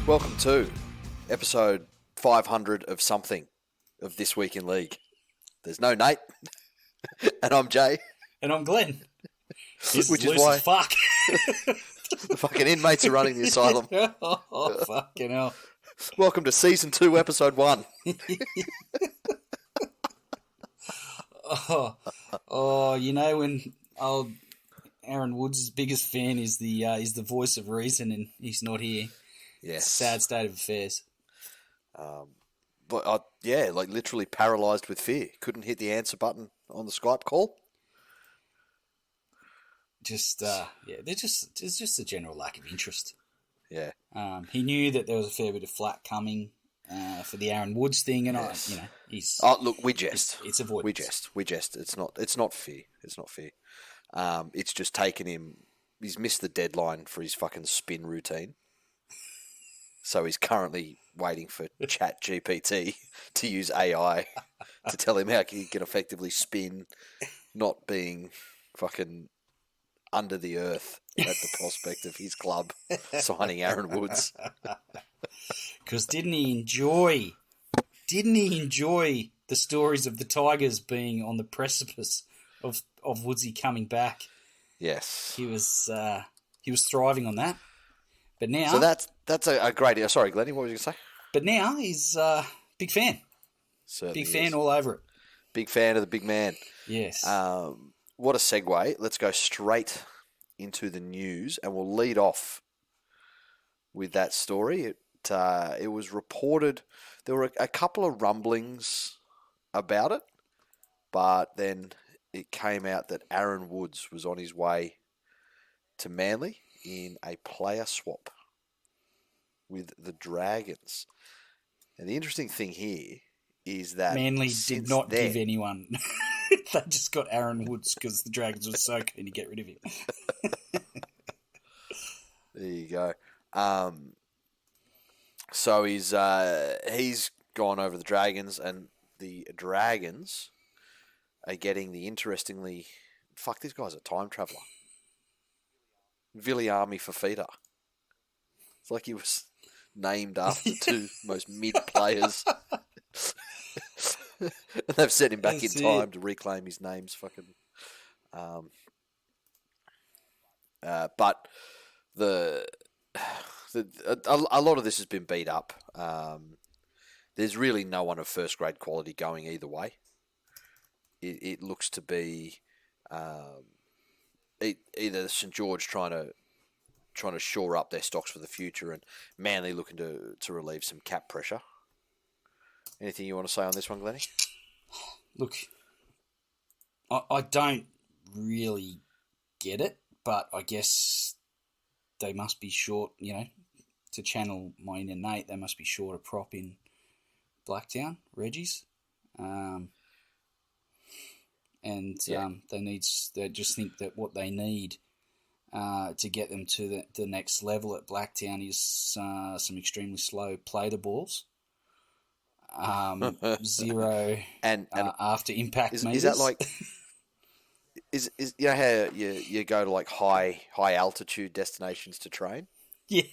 Welcome to episode 500 of something of This Week in League. There's no Nate, and I'm Jay. And I'm Glenn. Which is why fuck. the fucking inmates are running the asylum. Oh, fucking hell. Welcome to Season 2, Episode 1. You know when old Aaron Woods' biggest fan is the voice of reason, and he's not here. Yes. Sad state of affairs. But literally paralysed with fear. Couldn't hit the answer button on the Skype call. There's just a general lack of interest. Yeah. He knew that there was a fair bit of flack coming for the Aaron Woods thing, and yes. he's. Oh, look, we jest. It's avoidance. We jest. It's not fair. It's not fair. It's just taken him. He's missed the deadline for his fucking spin routine. So he's currently waiting for ChatGPT to use AI to tell him how he can effectively spin, not being fucking under the earth at the prospect of his club signing Aaron Woods. Because didn't he enjoy the stories of the Tigers being on the precipice of Woodsy coming back? Yes, he was thriving on that. But now, so that's a great. Sorry, Glennie, what was you going to say? But now he's big fan. Certainly big fan is. all over it. Big fan of the big man. Yes. What a segue. Let's go straight into the news, and we'll lead off with that story. It was reported there were a couple of rumblings about it, but then it came out that Aaron Woods was on his way to Manly in a player swap with the Dragons. And the interesting thing here is that Manly did not give anyone. They just got Aaron Woods because the Dragons were so keen to get rid of him. There you go. So he's gone over the Dragons, and the Dragons are getting the interestingly... Fuck, this guy's a time traveller. Viliami Fafita. It's like he was named after the two most mid players. And they've set him back in time to reclaim his name's fucking... but a lot of this has been beat up. There's really no one of first grade quality going either way. It looks to be either St George trying to shore up their stocks for the future, and Manly looking to relieve some cap pressure. Anything you want to say on this one, Glennie? Look, I don't really get it, but I guess they must be short, to channel my inner Nate, they must be short a prop in Blacktown, Reggie's. They just think that what they need to get them to the next level at Blacktown is some extremely slow play the balls. Zero and after impact meters. Is that like is how you go to like high altitude destinations to train? Yeah.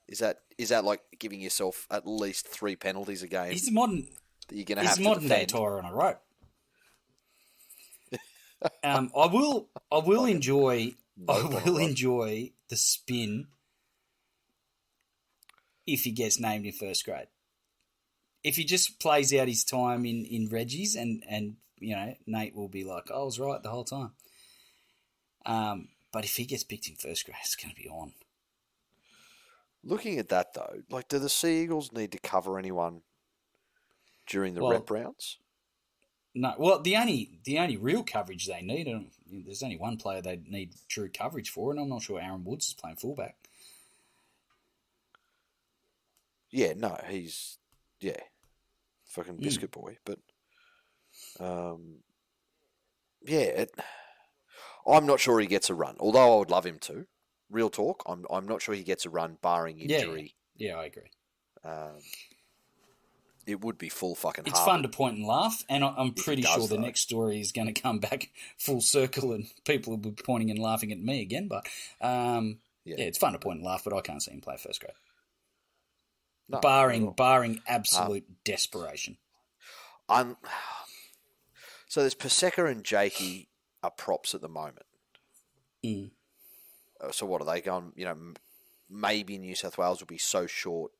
Is that like giving yourself at least 3 penalties a game? He's modern. That you're going to have to modern defend? Day tire on a rope. I will enjoy the spin if he gets named in first grade. If he just plays out his time in Reggie's and Nate will be like, I was right the whole time. But if he gets picked in first grade, it's going to be on. Looking at that though, like, do the Sea Eagles need to cover anyone during the rep rounds? No. Well, the only real coverage they need, there's only one player they need true coverage for, and I'm not sure Aaron Woods is playing fullback. Yeah, no, he's fucking biscuit boy, but I'm not sure he gets a run. Although I would love him to. Real talk, I'm not sure he gets a run barring injury. Yeah, I agree. It would be full fucking. It's fun to point and laugh, and I'm pretty sure the next story is going to come back full circle, and people will be pointing and laughing at me again. But it's fun to point and laugh, but I can't see him play first grade. No, not at all. barring absolute desperation. So there's Paseka and Jakey are props at the moment. Mm. So what are they going? Maybe New South Wales will be so short,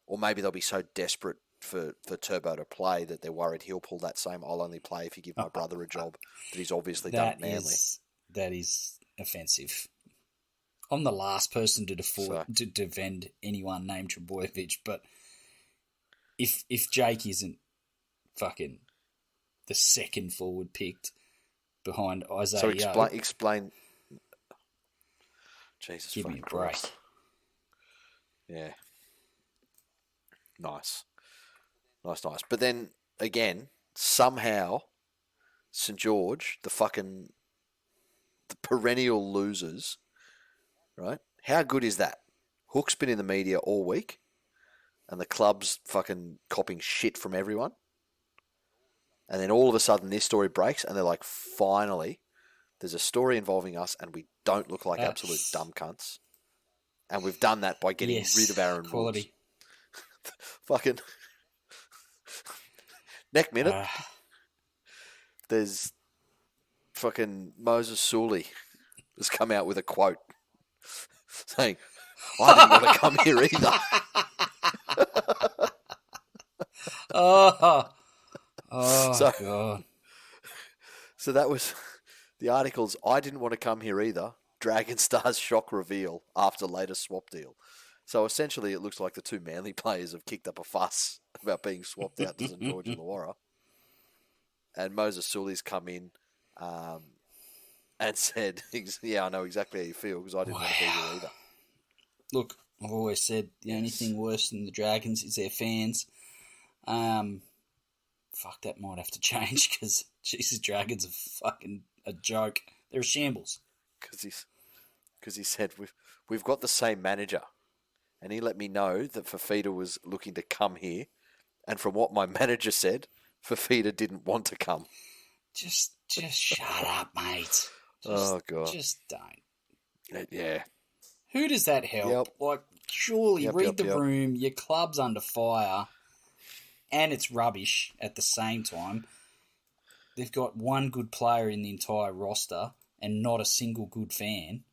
or maybe they'll be so desperate for Turbo to play that they're worried he'll pull that same "I'll only play if you give my brother a job" that he's obviously done at Manly. That is offensive. I'm the last person to defend anyone named Trebojevic, but if Jake isn't fucking the second forward picked behind Isaiah, so explain. Jesus, give me a Christ. break. Yeah, nice. But then again, somehow St George, the perennial losers, right? How good is that? Hook's been in the media all week, and the club's fucking copping shit from everyone. And then all of a sudden this story breaks, and they're like, finally, there's a story involving us, and we don't look like absolute dumb cunts. And we've done that by getting rid of Aaron Woods. Fucking next minute, there's fucking Moses Sully has come out with a quote saying, "I didn't want to come here either." God. So that was the articles. I didn't want to come here either. Dragon Stars shock reveal after latest swap deal. So essentially, it looks like the two Manly players have kicked up a fuss about being swapped out to St George Illawarra. And Moses Sully's come in and said, "Yeah, I know exactly how you feel because I didn't want to be here either." Look, I've always said the only thing worse than the Dragons is their fans. Fuck, that might have to change because Jesus, Dragons are fucking a joke. They're a shambles. Because he said we've got the same manager, and he let me know that Fafita was looking to come here, and from what my manager said, Fafita didn't want to come. Just shut up, mate. God. Just don't. Yeah. Who does that help? Yep. Like, surely read the room. Your club's under fire, and it's rubbish at the same time. They've got one good player in the entire roster and not a single good fan.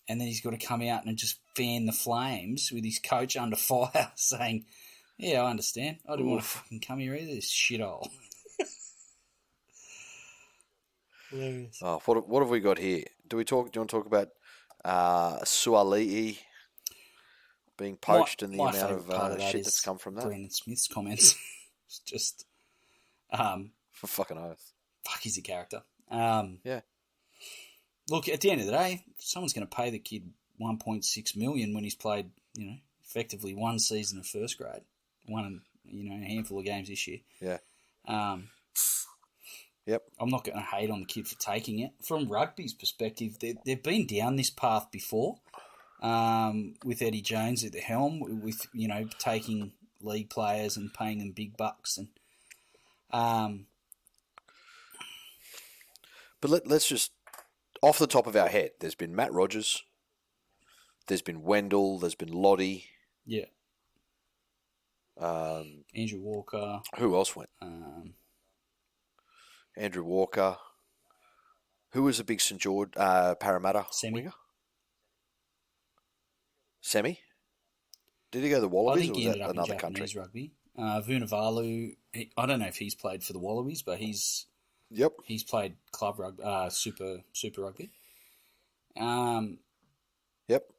And then he's got to come out and just fan the flames with his coach under fire saying, "Yeah, I understand. I didn't want to fucking come here either, this shithole." Hilarious. Oh, what have we got here? Do you want to talk about Suali'i being poached and the amount of shit that's come from that? Brandon Smith's comments. It's just... For fucking oath. Fuck, he's a character. Yeah. Look, at the end of the day, someone's going to pay the kid $1.6 million when he's played, effectively one season of first grade, a handful of games this year. Yeah. Yep. I'm not going to hate on the kid for taking it. From rugby's perspective, they've been down this path before, with Eddie Jones at the helm, with taking league players and paying them big bucks and. But let's just, off the top of our head, there's been Matt Rogers, there's been Wendell, there's been Lottie. Yeah. Andrew Walker. Who else went? Andrew Walker. Who was a big St George Parramatta winger? Semi? Did he go to the Wallabies, or was that another country? Rugby. Vunivalu, I don't know if he's played for the Wallabies, but he's played club rugby, super rugby. Yep.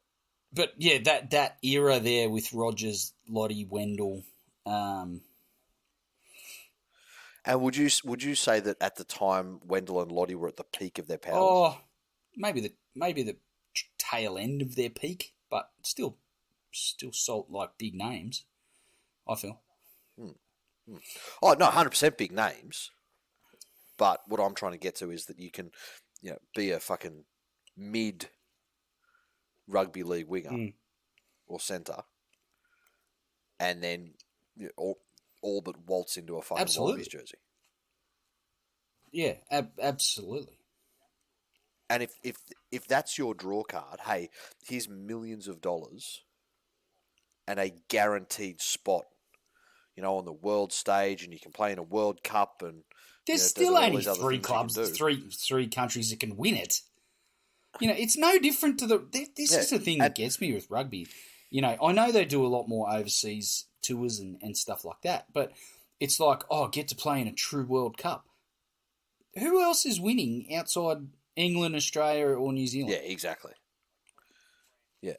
But yeah, that era there with Rogers, Lottie, Wendell. And would you say that at the time Wendell and Lottie were at the peak of their powers? Oh, maybe the tail end of their peak, but still salt like big names. I feel. Oh no, 100% big names. But what I'm trying to get to is that you can, be a fucking mid rugby league winger or centre, and then all but waltz into a fucking Wallabies jersey. Yeah, absolutely. And if that's your draw card, hey, here's millions of dollars, and a guaranteed spot, on the world stage, and you can play in a World Cup, and there's still only three clubs, three countries that can win it. It's no different to this is the thing that gets me with rugby. I know they do a lot more overseas tours and stuff like that, but it's like, get to play in a true World Cup. Who else is winning outside England, Australia, or New Zealand? Yeah, exactly. Yeah.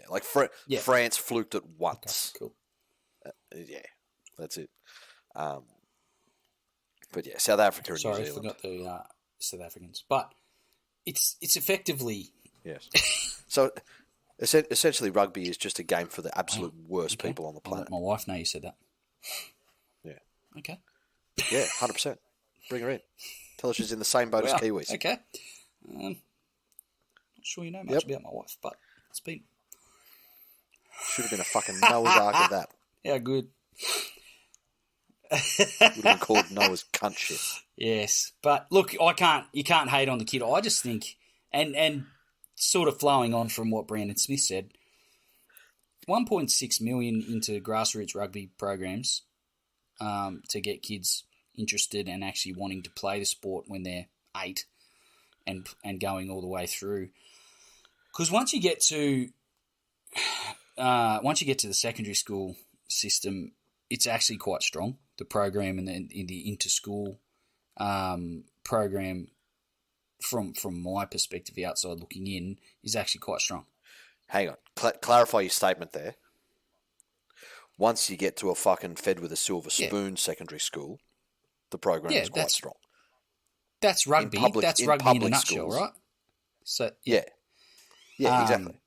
Like France fluked it once. Okay, cool. Yeah, that's it. But yeah, South Africa and New Zealand. Sorry, I forgot the South Africans. But it's effectively... Yes. So essentially rugby is just a game for the absolute worst people on the planet. I'll let my wife know you said that. Yeah. Okay. Yeah, 100%. Bring her in. Tell her she's in the same boat as Kiwis. Okay. Not sure you know much about my wife, but it's been... Should have been a fucking Noah's Ark of that. Yeah, good. Would have been called Noah's cunt shit. Yes, but look, you can't hate on the kid. I just think, and sort of flowing on from what Brandon Smith said, 1.6 million into grassroots rugby programs to get kids interested and actually wanting to play the sport when they're 8 and going all the way through. Because once you get to the secondary school system, it's actually quite strong. The program and the inter-school program, from my perspective, outside looking in, is actually quite strong. Hang on. Clarify your statement there. Once you get to a fucking fed with a silver spoon secondary school, the program is quite strong. That's rugby. That's rugby in a nutshell, schools, right? So yeah, exactly.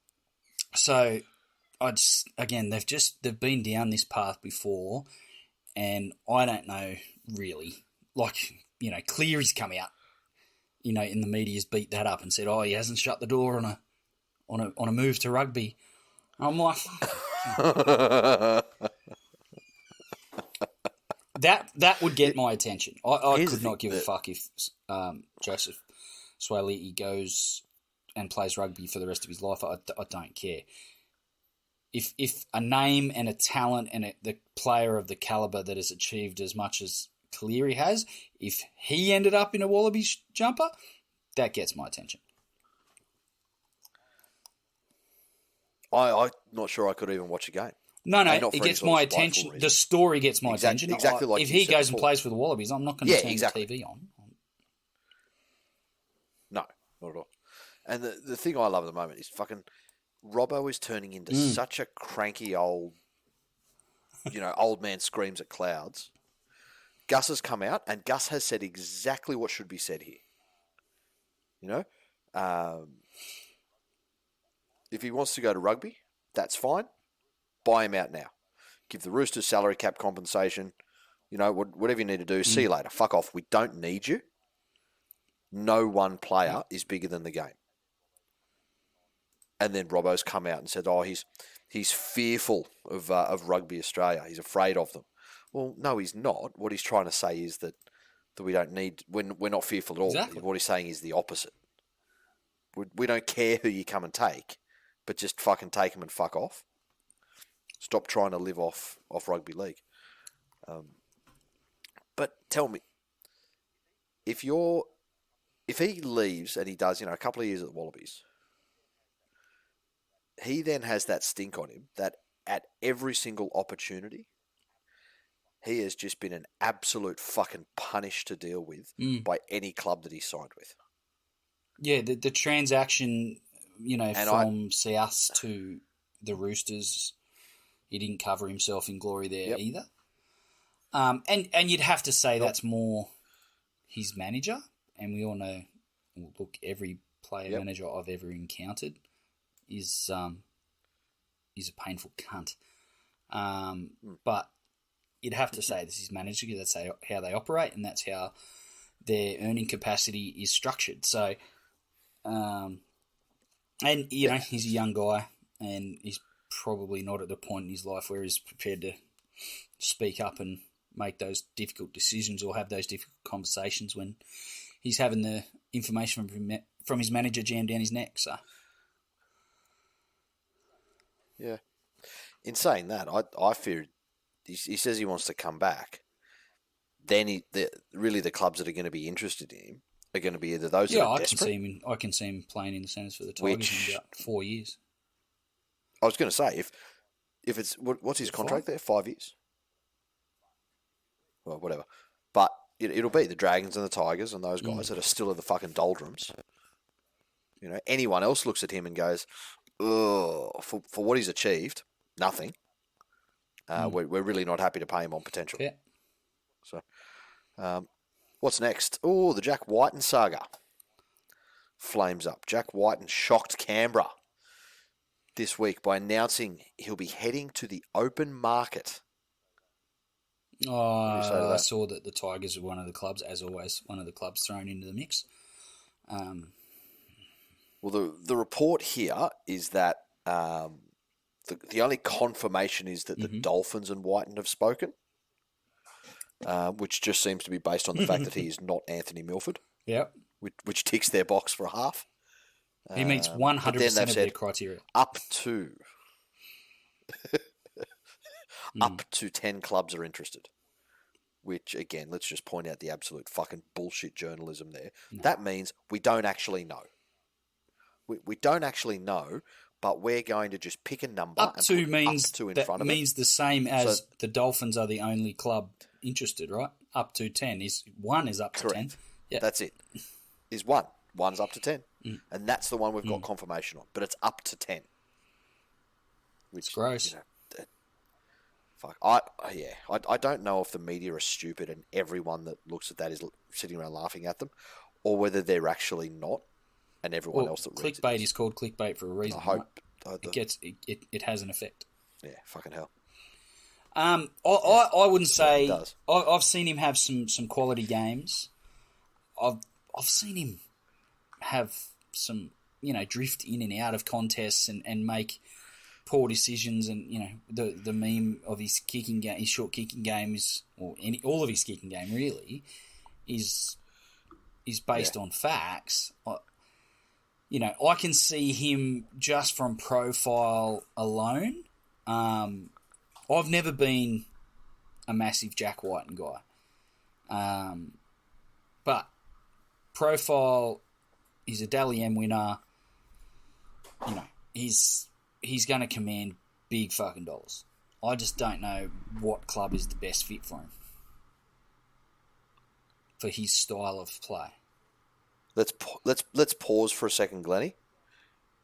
So they've been down this path before, and I don't know really. Like, Cleary's come out, in the media's beat that up and said, he hasn't shut the door on a move to rugby. I'm like, that would get my attention. I could not give a fuck if Joseph Suaalii goes and plays rugby for the rest of his life. I don't care. If a name and a talent and the player of the calibre that has achieved as much as Cleary has, if he ended up in a Wallabies jumper, that gets my attention. I'm not sure I could even watch a game. No, it gets my attention. The story gets my attention. Exactly like if he goes and plays for the Wallabies, I'm not going to turn the TV on. No, not at all. And the thing I love at the moment is fucking Robbo is turning into such a cranky old, old man screams at clouds. Gus has come out and Gus has said exactly what should be said here. If he wants to go to rugby, that's fine. Buy him out now. Give the Roosters salary cap compensation. Whatever you need to do. See you later. Fuck off. We don't need you. No one player is bigger than the game. And then Robbo's come out and said, he's fearful of Rugby Australia. He's afraid of them. Well, no, he's not. What he's trying to say is that we don't need... We're not fearful at all. Exactly. What he's saying is the opposite. We don't care who you come and take, but just fucking take them and fuck off. Stop trying to live off rugby league. But tell me, if he leaves and he does, a couple of years at the Wallabies, he then has that stink on him that at every single opportunity, he has just been an absolute fucking punish to deal with by any club that he's signed with. Yeah, the transaction, from South to the Roosters, he didn't cover himself in glory there either. And you'd have to say that's more his manager, and we all know, look, every player manager I've ever encountered is a painful cunt. But you'd have to say this is manager because that's how they operate and that's how their earning capacity is structured. So, he's a young guy and he's probably not at the point in his life where he's prepared to speak up and make those difficult decisions or have those difficult conversations when he's having the information from his manager jammed down his neck. So, In saying that, I fear he says he wants to come back. Then really the clubs that are going to be interested in him are going to be either those that are desperate. I can see him playing in the centres for the Tigers in about 4 years. I was going to say if it's what's his contract there? 5 years. Well, whatever. But it'll be the Dragons and the Tigers and those guys that are still in the fucking doldrums. You know, anyone else looks at him and goes, "Oh, for what he's achieved, nothing." We're really not happy to pay him on potential. Yeah. So, what's next? Oh, the Jack Whiten saga. Flames up. Jack Whiten shocked Canberra this week by announcing he'll be heading to the open market. I saw that the Tigers were one of the clubs, as always, one of the clubs thrown into the mix. Well, the report here is that the only confirmation is that the Dolphins and Whiten have spoken, which just seems to be based on the fact that he is not Anthony Milford. Yep. Which ticks their box for a half. He meets 100% of their criteria. Up to 10 clubs are interested. Which, again, let's just point out the absolute fucking bullshit journalism there. No. That means we don't actually know. We don't actually know, but we're going to just pick a number up and to put means up to in that front of means it. The same as the Dolphins are the only club interested, right? Up to 10 is up to 10. Yeah, that's it. Is one. One's up to 10, and that's the one we've got confirmation on. But it's up to 10. Which, it's gross. You know, fuck. I don't know if the media are stupid and everyone that looks at that is sitting around laughing at them, or whether they're actually not. And everyone else that reads clickbait is called clickbait for a reason. I hope it has an effect. Yeah, fucking hell. I wouldn't say it does. I've seen him have some quality games. I've seen him have some drift in and out of contests and make poor decisions. And the meme of his kicking game, his short kicking game all of his kicking game really is based on facts. I can see him just from profile alone. I've never been a massive Jack Whiten guy. But profile, he's a Dally M winner. He's going to command big fucking dollars. I just don't know what club is the best fit for him. For his style of play. Let's pause for a second, Glennie.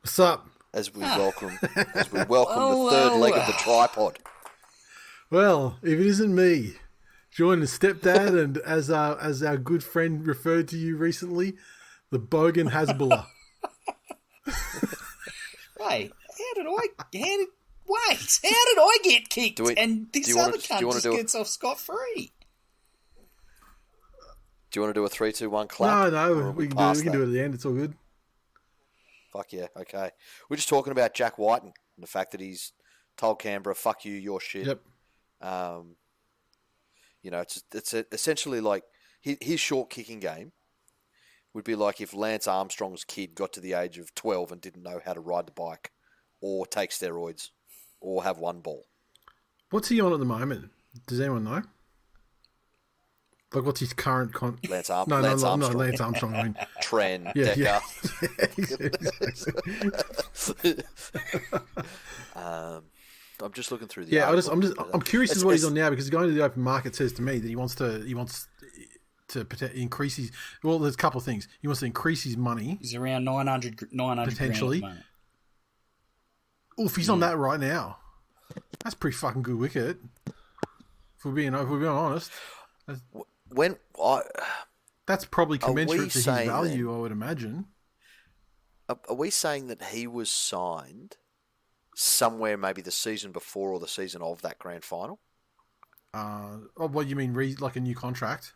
What's up? As we welcome the third leg of the tripod. Well, if it isn't me, join the stepdad, and as our good friend referred to you recently, the Bogan Hasbulla. Wait, how did I get kicked? And this other cunt just gets off scot-free. Do you want to do a 3, 2, 1 clap? No, we can do it at the end. It's all good. Fuck yeah, okay. We're just talking about Jack Whiten and the fact that he's told Canberra, "Fuck you, your shit." Yep. It's essentially like his short kicking game would be like if Lance Armstrong's kid got to the age of 12 and didn't know how to ride the bike, or take steroids, or have one ball. What's he on at the moment? Does anyone know? Like, what's his current Lance Armstrong. No, Lance Armstrong. I mean, Tren, Decker. I'm just looking through the. I'm curious as to what he's on now, because going to the open market says to me that he wants to increase his. Well, there's a couple of things. He wants to increase his money. He's around 900 potentially. If he's on that right now, that's pretty fucking good wicket. If we're being honest. That's probably commensurate to his value, I would imagine. Are we saying that he was signed somewhere maybe the season before or the season of that grand final? What you mean, like a new contract?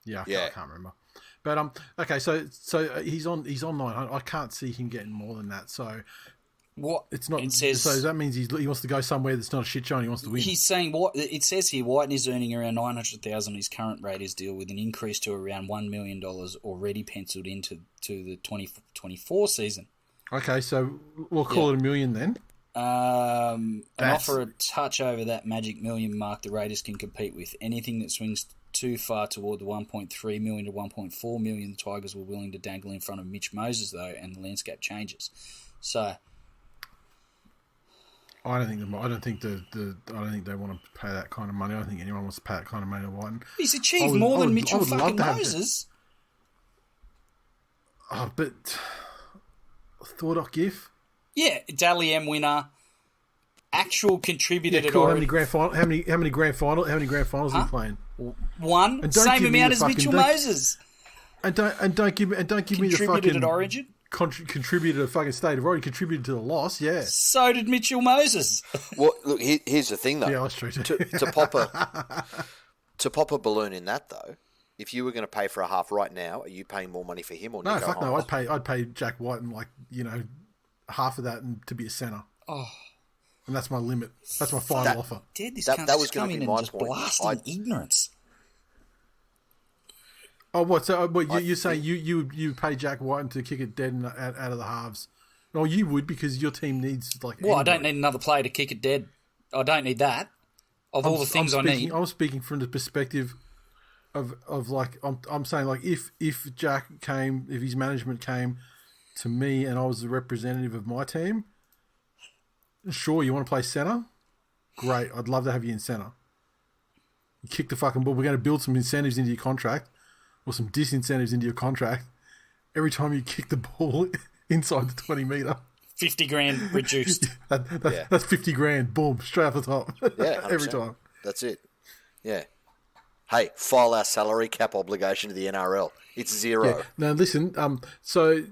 Yeah, I can't remember. But okay, so he's on 900. I can't see him getting more than that. So what it's not. It says, so that means he wants to go somewhere that's not a shit show and he wants to win. He's saying what it says here. Whiten is earning around $900,000 on his current Raiders deal, with an increase to around $1 million already penciled into the 2024 season. Okay, so we'll call it $1 million then. An offer a touch over that magic million mark the Raiders can compete with. Anything that swings too far toward the 1.3 million to 1.4 million, the Tigers were willing to dangle in front of Mitch Moses, though, and the landscape changes. So, I don't think they want to pay that kind of money. I don't think anyone wants to pay that kind of money to Whiten. He's achieved more than Mitchell fucking Moses. But Thordock GIF. Yeah, Dally M winner, actual contributor to cool. How many grand finals are he playing? One. Same amount as Mitchell Moses. And don't give me the fucking at Origin. Contributed to the fucking state of Origin. Contributed to the loss. Yeah. So did Mitchell Moses. Well, look. Here's the thing, though. Yeah, that's true. To pop a balloon in that, though. If you were going to pay for a half right now, are you paying more money for him or no? Nico Fuck Hynes? no. I'd pay Jack Whiten half of that and to be a centre. Oh. And that's my limit. That's my final offer. Dad, this that was going to be my just point. Blasting ignorance. Oh, what? So, you say you pay Jack Whiten to kick it dead out of the halves? No, you would because your team needs Well, anybody. I don't need another player to kick it dead. I don't need that. All the things I need. I'm speaking from the perspective of like I'm saying like if Jack came, if his management came to me and I was the representative of my team, sure, you want to play centre? Great, I'd love to have you in centre. You kick the fucking ball. We're going to build some incentives into your contract or some disincentives into your contract every time you kick the ball inside the 20 metre. 50 grand reduced. That's 50 grand. Boom, straight off the top. Yeah, every time. That's it. Yeah. Hey, file our salary cap obligation to the NRL. It's zero. Yeah. Now listen. So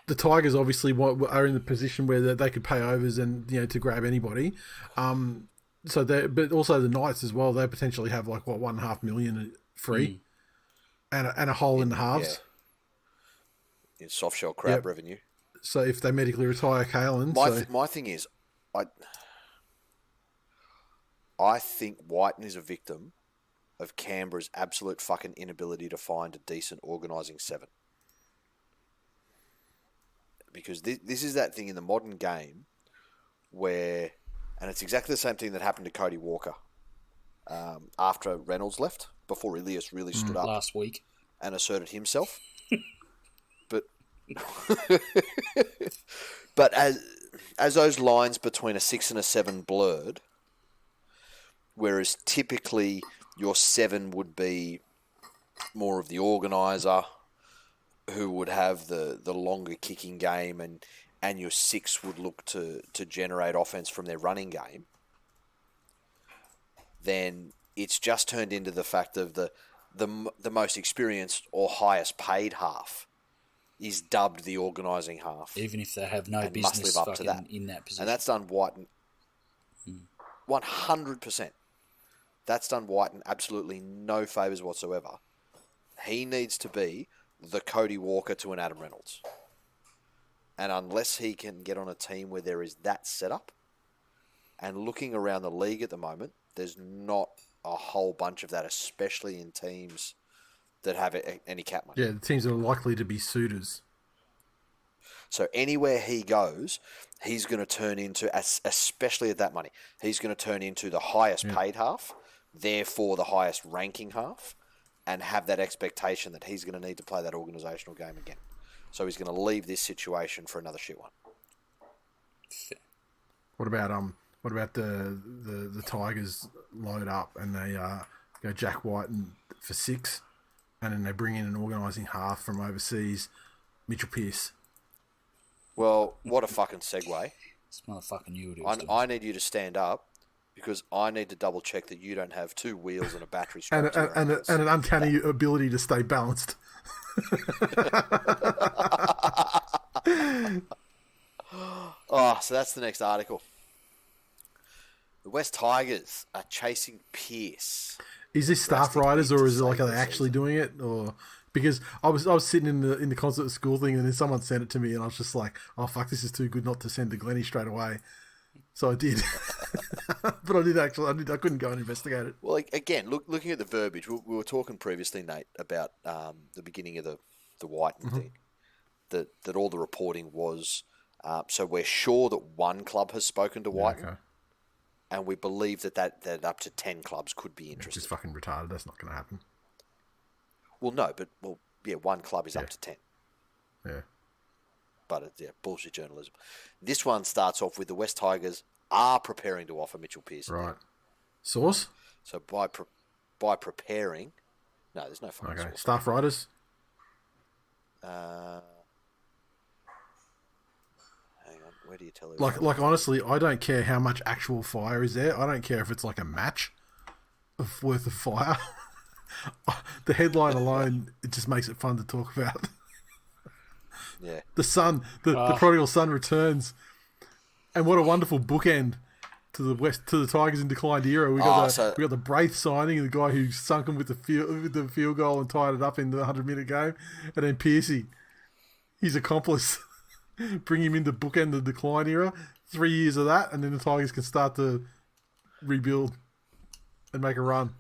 the Tigers obviously are in the position where they could pay overs and to grab anybody. But also the Knights as well. They potentially have like $1.5 million free, and a hole in the halves. Yeah. In soft shell crab revenue. So if they medically retire Kalen, my thing is, I think Whiten is a victim of Canberra's absolute fucking inability to find a decent organising seven. Because this is that thing in the modern game where, and it's exactly the same thing that happened to Cody Walker after Reynolds left, before Ilias really stood up last week and asserted himself. But as those lines between a 6 and a 7 blurred, whereas typically your 7 would be more of the organiser who would have the longer kicking game, and your 6 would look to generate offense from their running game, then it's just turned into the fact of the most experienced or highest paid half is dubbed the organising half, even if they have no business must live up to that. In that position. And that's done Whiten 100%. That's done Whiten absolutely no favours whatsoever. He needs to be the Cody Walker to an Adam Reynolds. And unless he can get on a team where there is that setup, and looking around the league at the moment, there's not a whole bunch of that, especially in teams that have any cap money. Yeah, the teams that are likely to be suitors. So anywhere he goes, he's going to turn into, especially at that money, he's going to turn into the highest paid half, therefore the highest ranking half, and have that expectation that he's going to need to play that organisational game again. So he's going to leave this situation for another shit one. What about the Tigers load up and they go Jack Whiten for 6, and then they bring in an organising half from overseas, Mitchell Pearce. Well, what a fucking segue. This motherfucker knew what he was I need you to stand up because I need to double check that you don't have 2 wheels and a battery strapped and an uncanny ability to stay balanced. Oh, so that's the next article. The West Tigers are chasing Pearce. Is this staff writers, or is it like, are they actually doing it? Or because I was sitting in the concert school thing, and then someone sent it to me, and I was just like, oh fuck, this is too good not to send to Glennie straight away. So I did, but I couldn't go and investigate it. Well, again, looking at the verbiage, we were talking previously, Nate, about the beginning of the Whiten thing, that all the reporting was So we're sure that one club has spoken to Whiten, Okay. and we believe that up to 10 clubs could be It's interested. just fucking retarded. That's not going to happen. Well, no, but one club is up to 10. Yeah. But it's bullshit journalism. This one starts off with the West Tigers are preparing to offer Mitchell Pearce. Right. Source? So by preparing, no, there's no fucking Okay. source. Staff writers? Hang on, where do you tell it? Like honestly, I don't care how much actual fire is there. I don't care if it's like a match worth of fire. The headline alone, it just makes it fun to talk about. Yeah. The son, the prodigal son returns, and what a wonderful bookend to the Tigers in declined era. We got the Braith signing, and the guy who sunk him with the field goal and tied it up in the 100-minute game, and then Piercy, his accomplice, bring him into bookend the decline era. 3 years of that, and then the Tigers can start to rebuild and make a run.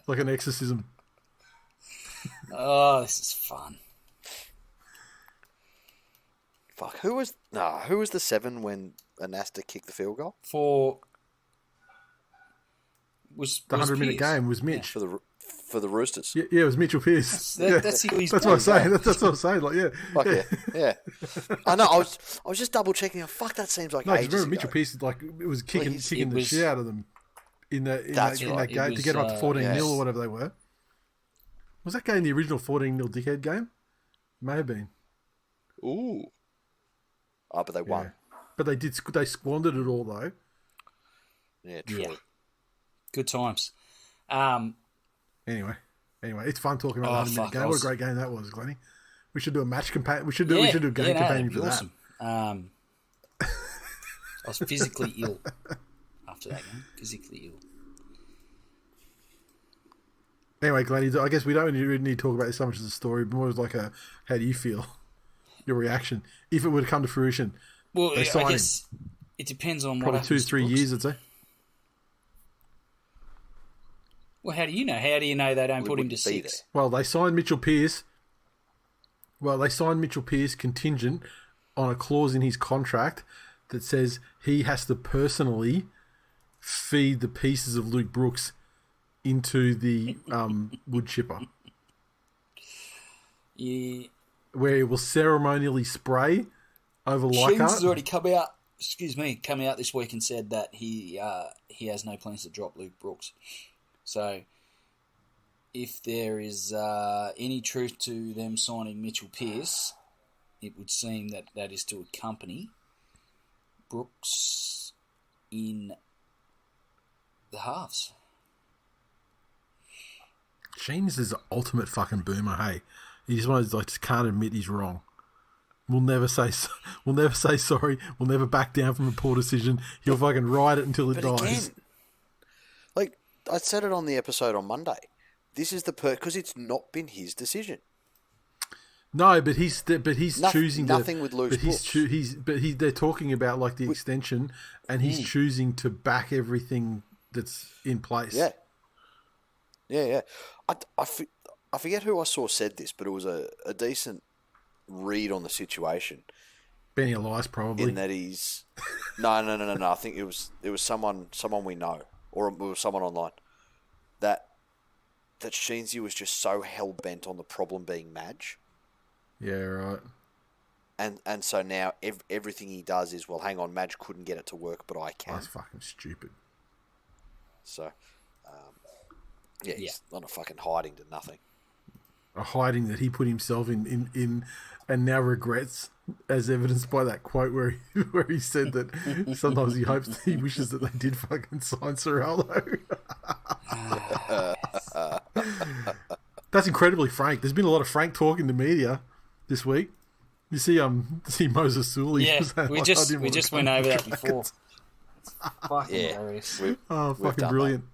Like an exorcism. Oh, this is fun. Fuck, who was the 7 when Anasta kicked the field goal? Was The 100-minute Pearce. game was Mitch. For the Roosters. Yeah, it was Mitchell Pearce. That's what I'm saying. That's what I'm saying. Like, yeah. Fuck yeah. I know. I was just double checking. Fuck, that seems like ages remember ago. Mitchell Pearce it was kicking the was- shit out of them in that right. game It to get them up to 14-0 yes. or whatever they were. Was that game the original 14-0 dickhead game? May have been. Ooh. Oh, but they won. Yeah. But they squandered it all though. Yeah, truly. Yeah. Good times. Anyway, it's fun talking about the 100-minute game. What a great game that was, Glennie. We should do a match campaign. We should do a game campaign for awesome. I was physically ill after that game. Physically ill. Anyway, Glennie, I guess we don't really need to talk about this so much as a story, but more as like how do you feel? Your reaction if it were to come to fruition? Well, I sign guess it depends on probably what happens 2-3 years, I'd say. Well, how do you know? How do you know they don't We put him to wouldn't be 6? Well, they signed Mitchell Pearce. Contingent on a clause in his contract that says he has to personally feed the pieces of Luke Brooks into the wood chipper, Yeah. where it will ceremonially spray over Sheens Leichhardt. has already come out this week and said that he has no plans to drop Luke Brooks. So, if there is any truth to them signing Mitchell Pearce, it would seem that is to accompany Brooks in the halves. Sheens is the ultimate fucking boomer. Hey, he just can't admit he's wrong. We'll never say sorry. We'll never back down from a poor decision. He'll fucking ride it until it But dies. again, like I said it on the episode on Monday, this is because it's not been his decision. No, but he's choosing nothing with Luke Brooks. They're talking about like the extension, and he's choosing to back everything that's in place. Yeah. I forget who I saw said this, but it was a decent read on the situation. Benny Elias probably. In that he's no. I think it was someone we know, or it was someone online that Sheensy was just so hell bent on the problem being Madge. Yeah, right. And so now everything he does is, well, hang on, Madge couldn't get it to work, but I can. That's fucking stupid. So, he's on a fucking hiding to nothing. A hiding that he put himself in and now regrets, as evidenced by that quote where he said that sometimes he wishes that they did fucking sign Sorrello. That's incredibly frank. There's been a lot of frank talk in the media this week. You see Moses Sully. Yeah, we just went over that Dragons. before. It's fucking hilarious. Fucking brilliant.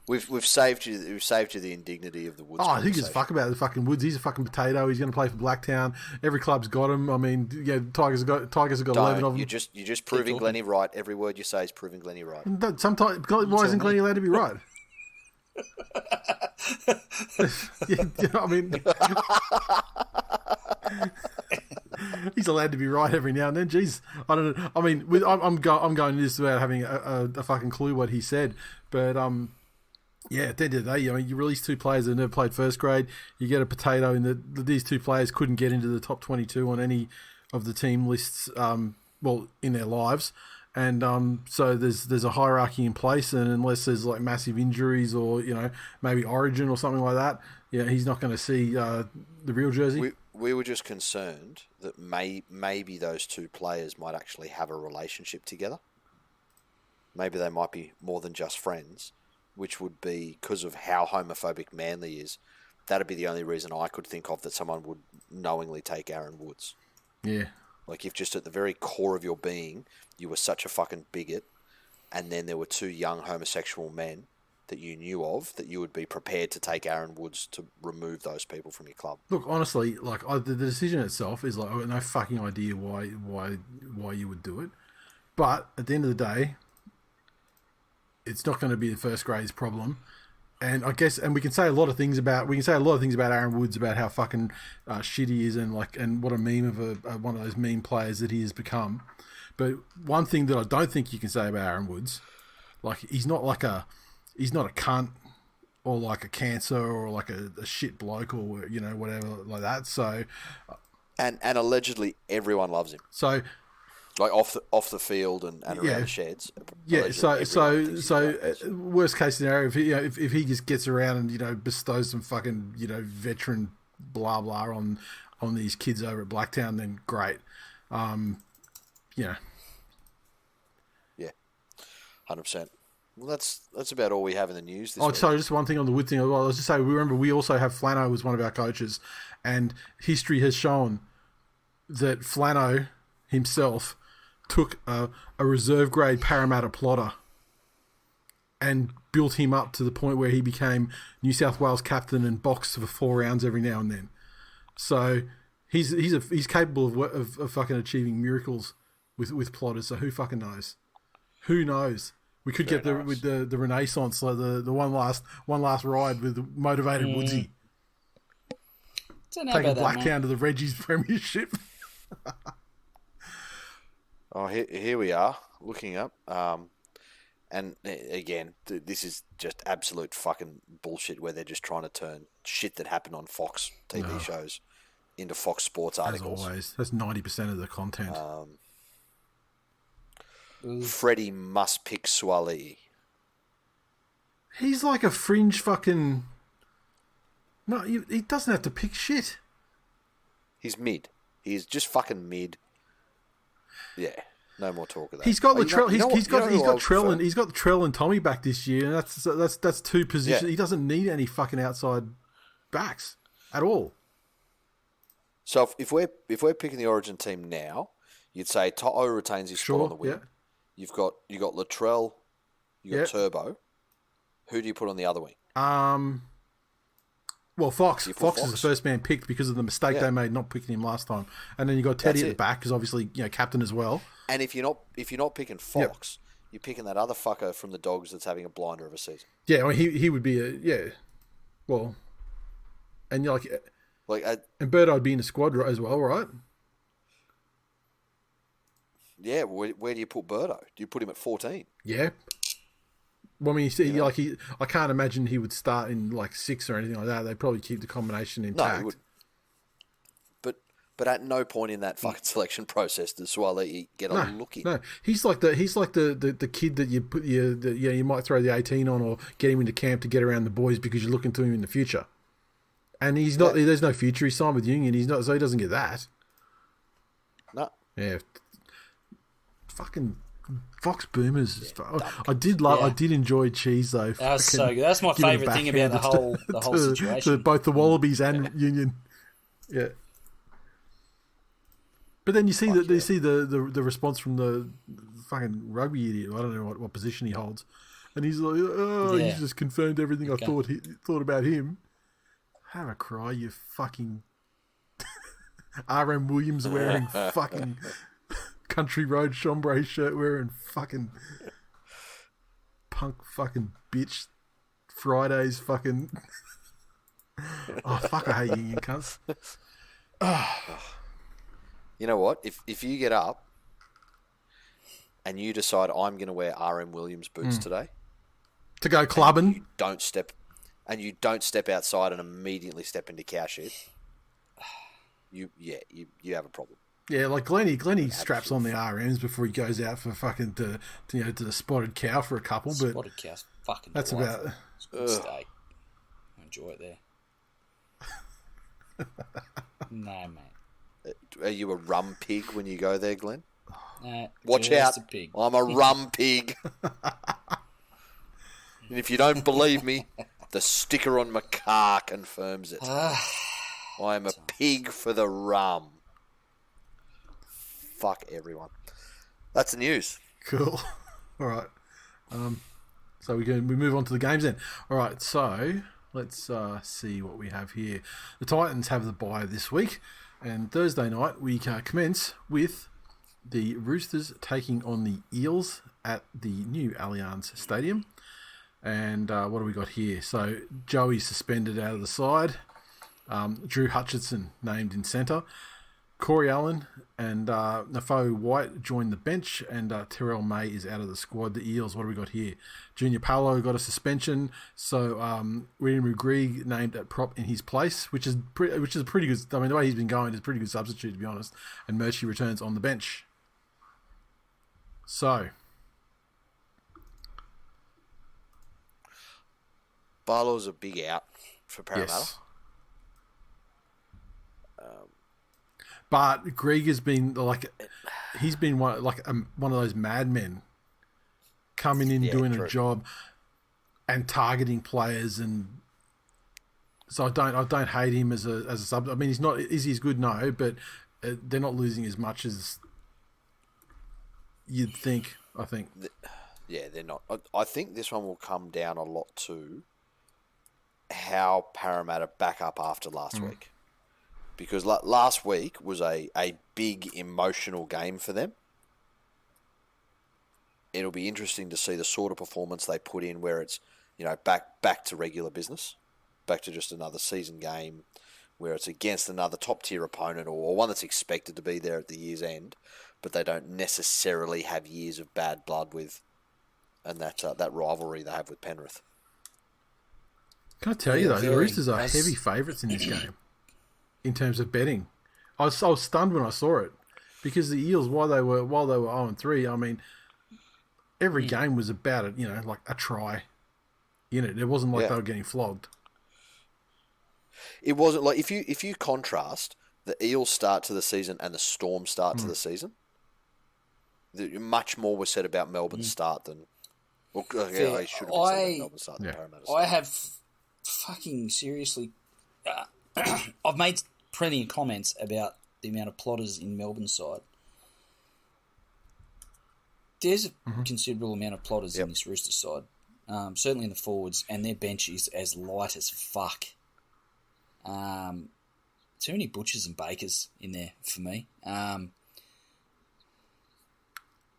We've saved you the indignity of the Woods. Oh, who gives a fuck about the fucking Woods? He's a fucking potato. He's going to play for Blacktown. Every club's got him. I mean, yeah, Tigers have got 11 of them. You're just proving Glennie right. Every word you say is proving Glennie right. Sometimes, why isn't Glennie allowed to be right? I mean, He's allowed to be right every now and then. Jeez, I don't know. I mean, I'm going into this without having a fucking clue what he said, but yeah, at the end of the day, you release two players that never played first grade. You get a potato in these two players couldn't get into the top 22 on any of the team lists, in their lives. And so there's a hierarchy in place, and unless there's like massive injuries or maybe Origin or something like that, he's not going to see the real jersey. We were just concerned that maybe those two players might actually have a relationship together. Maybe they might be more than just friends, which would be because of how homophobic Manly is. That'd be the only reason I could think of that someone would knowingly take Aaron Woods. Yeah. Like if just at the very core of your being, you were such a fucking bigot, and then there were two young homosexual men that you knew of, that you would be prepared to take Aaron Woods to remove those people from your club. Look, honestly, the decision itself is like, I have no fucking idea why you would do it. But at the end of the day, it's not going to be the first grade's problem. And I guess, and we can say a lot of things about Aaron Woods, about how fucking shit he is, and what a meme of one of those meme players that he has become. But one thing that I don't think you can say about Aaron Woods, like he's not a cunt or like a cancer or like a shit bloke or whatever like that. So, and allegedly everyone loves him. So. Like off the field and around the sheds. Yeah, so worst case scenario, if he just gets around and bestows some fucking veteran blah blah on these kids over at Blacktown, then great. Yeah, 100%. Well, that's about all we have in the news this week. Sorry, just one thing on the Wood thing. I was just saying, remember we also have Flano as one of our coaches, and history has shown that Flano himself took a reserve grade Parramatta plodder and built him up to the point where he became New South Wales captain and boxed for 4 rounds every now and then. So he's capable of fucking achieving miracles with plodders. So who fucking knows? Who knows? We could get the Renaissance, like the one last ride with the motivated Woodsy. Taking Blacktown to the Reggie's Premiership. Oh, here we are, looking up. And again, this is just absolute fucking bullshit where they're just trying to turn shit that happened on Fox TV shows into Fox Sports articles. As always, that's 90% of the content. Freddie must pick Swali. He's like a fringe fucking... No, he doesn't have to pick shit. He's mid. He's just fucking mid. Yeah, no more talk of that. He's got Latrell. He's got Trell and he's got Trell and Tommy back this year, and that's two positions. Yeah. He doesn't need any fucking outside backs at all. So if we're picking the Origin team now, you'd say To'o retains his spot on the wing. Yeah. You got Latrell, you got Turbo. Who do you put on the other wing? Well, Fox is the first man picked because of the mistake they made not picking him last time, and then you got Teddy at the back because obviously captain as well. And if you're not picking Fox, you're picking that other fucker from the Dogs that's having a blinder of a season. Yeah, well, he would be well, and you're and Birdo would be in the squad as well, right? Yeah, where do you put Birdo? Do you put him at 14? Yeah. Well, I mean, you see, I can't imagine he would start in 6 or anything like that. They'd probably keep the combination intact. No, he would. But at no point in that fucking selection process does Swali get a look in. No, he's like the kid that you put you might throw the 18 on or get him into camp to get around the boys because you're looking to him in the future. And he's not. Yeah. There's no future. He's signed with Union. He's not, so he doesn't get that. No. Yeah. Fucking. Fox Boomers. I did enjoy Cheese though. That was so good. That's my favourite thing about the whole situation. To both the Wallabies and Union. Yeah. But then you see the response from the fucking rugby idiot. I don't know what position he holds, and he's like, he's just confirmed everything I thought about him. Have a cry, you fucking R.M. Williams wearing fucking Country Road chambray shirt wearing fucking punk fucking bitch Fridays fucking oh fuck I hate Union cunts. You know what? If you get up and you decide I'm going to wear RM Williams boots today, To go clubbing. you don't step outside and immediately step into cow shit, you have a problem. Yeah, like Glenny straps on the RMs before he goes out for fucking to the spotted cow for a couple. But Spotted cow's fucking that's delightful. about. It's a good steak. I enjoy it there. No, mate. Are you a rum pig when you go there, Glenn? No, Watch just out! a pig. I'm a rum pig. And if you don't believe me, the sticker on my car confirms it. I am a pig for the rum. Fuck everyone. That's the news. Cool. All right. So we move on to the games then. All right. So let's see what we have here. The Titans have the bye this week, and Thursday night we commence with the Roosters taking on the Eels at the new Allianz Stadium. And what do we got here? So Joey suspended out of the side. Drew Hutchinson named in centre. Corey Allen and Nafo White joined the bench, and Terrell May is out of the squad. The Eels, what do we got here? Junior Paolo got a suspension, so William Grigg named at prop in his place, which is a pretty good. I mean, the way he's been going is a pretty good substitute, to be honest. And Murchie returns on the bench. So, Barlow's a big out for Parramatta. yes. But Greg has been he's been one of those madmen coming in, doing a job and targeting players, and so I don't hate him as a sub. I mean, is he good? No, but they're not losing as much as you'd think. I think. Yeah, they're not. I think this one will come down a lot to how Parramatta back up after last week. Because last week was a big emotional game for them. It'll be interesting to see the sort of performance they put in where it's, back to regular business, back to just another season game where it's against another top-tier opponent or one that's expected to be there at the year's end, but they don't necessarily have years of bad blood with, and that rivalry they have with Penrith. Can I tell you, though, the Roosters are heavy favourites in this game. In terms of betting, I was stunned when I saw it, because the Eels, while they were 0-3, I mean, every game was about it, like a try in it. It wasn't like they were getting flogged. It wasn't like if you contrast the Eels start to the season and the Storm start to the season, much more was said about Melbourne's start than. Well, I should have said about Melbourne's start than Parramatta's start. I have fucking seriously. I've made plenty of comments about the amount of plotters in Melbourne's side. There's a considerable amount of plotters in this Roosters side, certainly in the forwards, and their bench is as light as fuck. Too many Butchers and Bakers in there for me.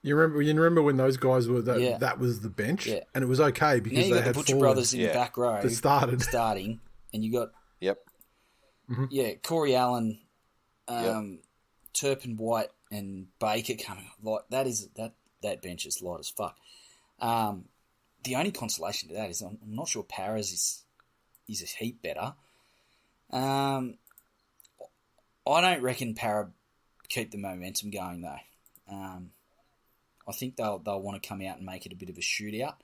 You remember when those guys were that was the bench, and it was okay because they had the Butcher brothers in the back row that starting, and you got Corey Allen, Turpin White, and Baker coming. Like that bench is light as fuck. The only consolation to that is I'm not sure Paras is a heap better. I don't reckon Para keep the momentum going though. I think they'll want to come out and make it a bit of a shootout.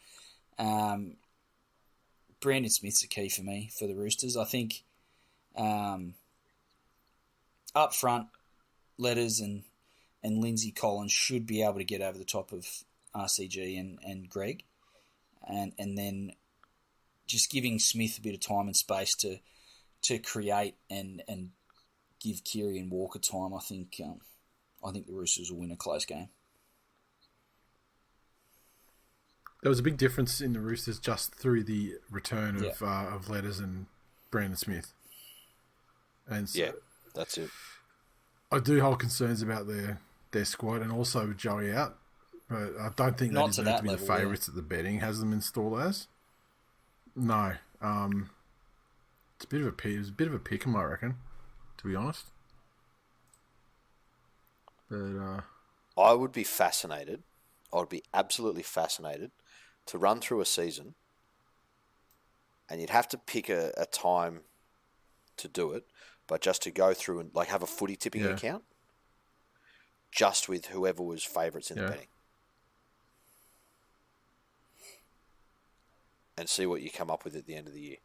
Brandon Smith's a key for me for the Roosters. I think up front, Letters and Lindsay Collins should be able to get over the top of RCG and Greg. And then just giving Smith a bit of time and space to create and give Keary and Walker time, I think the Roosters will win a close game. There was a big difference in the Roosters just through the return of Letters and Brandon Smith. And so that's it. I do hold concerns about their squad and also with Joey out, but I don't think they deserve to be the favourites that the betting has them installed as. No, it was a bit of a pick 'em, I reckon, to be honest. But I would be fascinated. I would be absolutely fascinated to run through a season, and you'd have to pick a time to do it, but just to go through and like have a footy tipping account, just with whoever was favourites in the betting, and see what you come up with at the end of the year.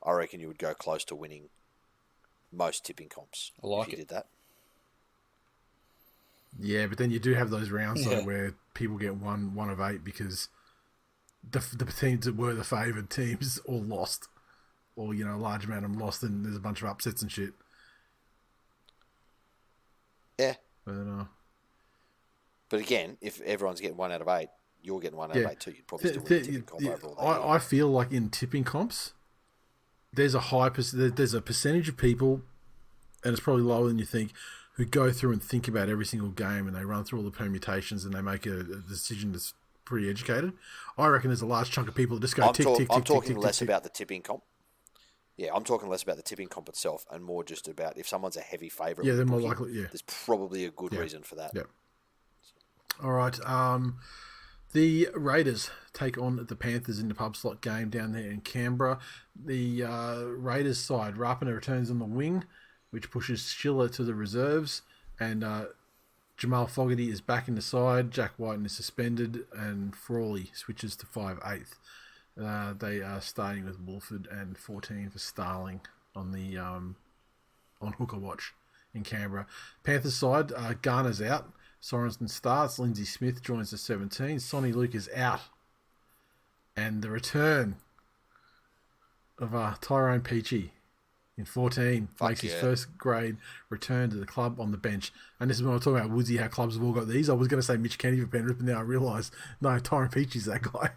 I reckon you would go close to winning most tipping comps if you did that. Yeah, but then you do have those rounds though, where people get one of 8 because the teams that were the favoured teams all lost, or a large amount of them lost, and there's a bunch of upsets and shit. Yeah, but again, if everyone's getting 1 out of 8, you're getting 1 out of 8 too. You'd probably still win the tipping comp overall. I feel like in tipping comps, there's a percentage of people, and it's probably lower than you think, who go through and think about every single game, and they run through all the permutations, and they make a decision that's pretty educated. I reckon there's a large chunk of people that just go I'm talking less about the tipping comp. Yeah, I'm talking less about the tipping comp itself, and more just about if someone's a heavy favourite. Yeah, they're more likely. Yeah, there's probably a good reason for that. Yeah. All right. The Raiders take on the Panthers in the pub slot game down there in Canberra. The Raiders side, Rapana returns on the wing, which pushes Schiller to the reserves, and Jamal Fogarty is back in the side. Jack Whiten is suspended, and Frawley switches to 5/8. They are starting with Wolford and 14 for Starling on the on hooker watch in Canberra. Panthers side, Garner's out. Sorensen starts. Lindsay Smith joins the 17. Sonny Luke is out. And the return of Tyrone Peachy in 14 makes his first grade return to the club on the bench. And this is when I was talking about Woodsy, how clubs have all got these. I was going to say Mitch Kenny for Penrith, but now I realise, no, Tyrone Peachy's that guy.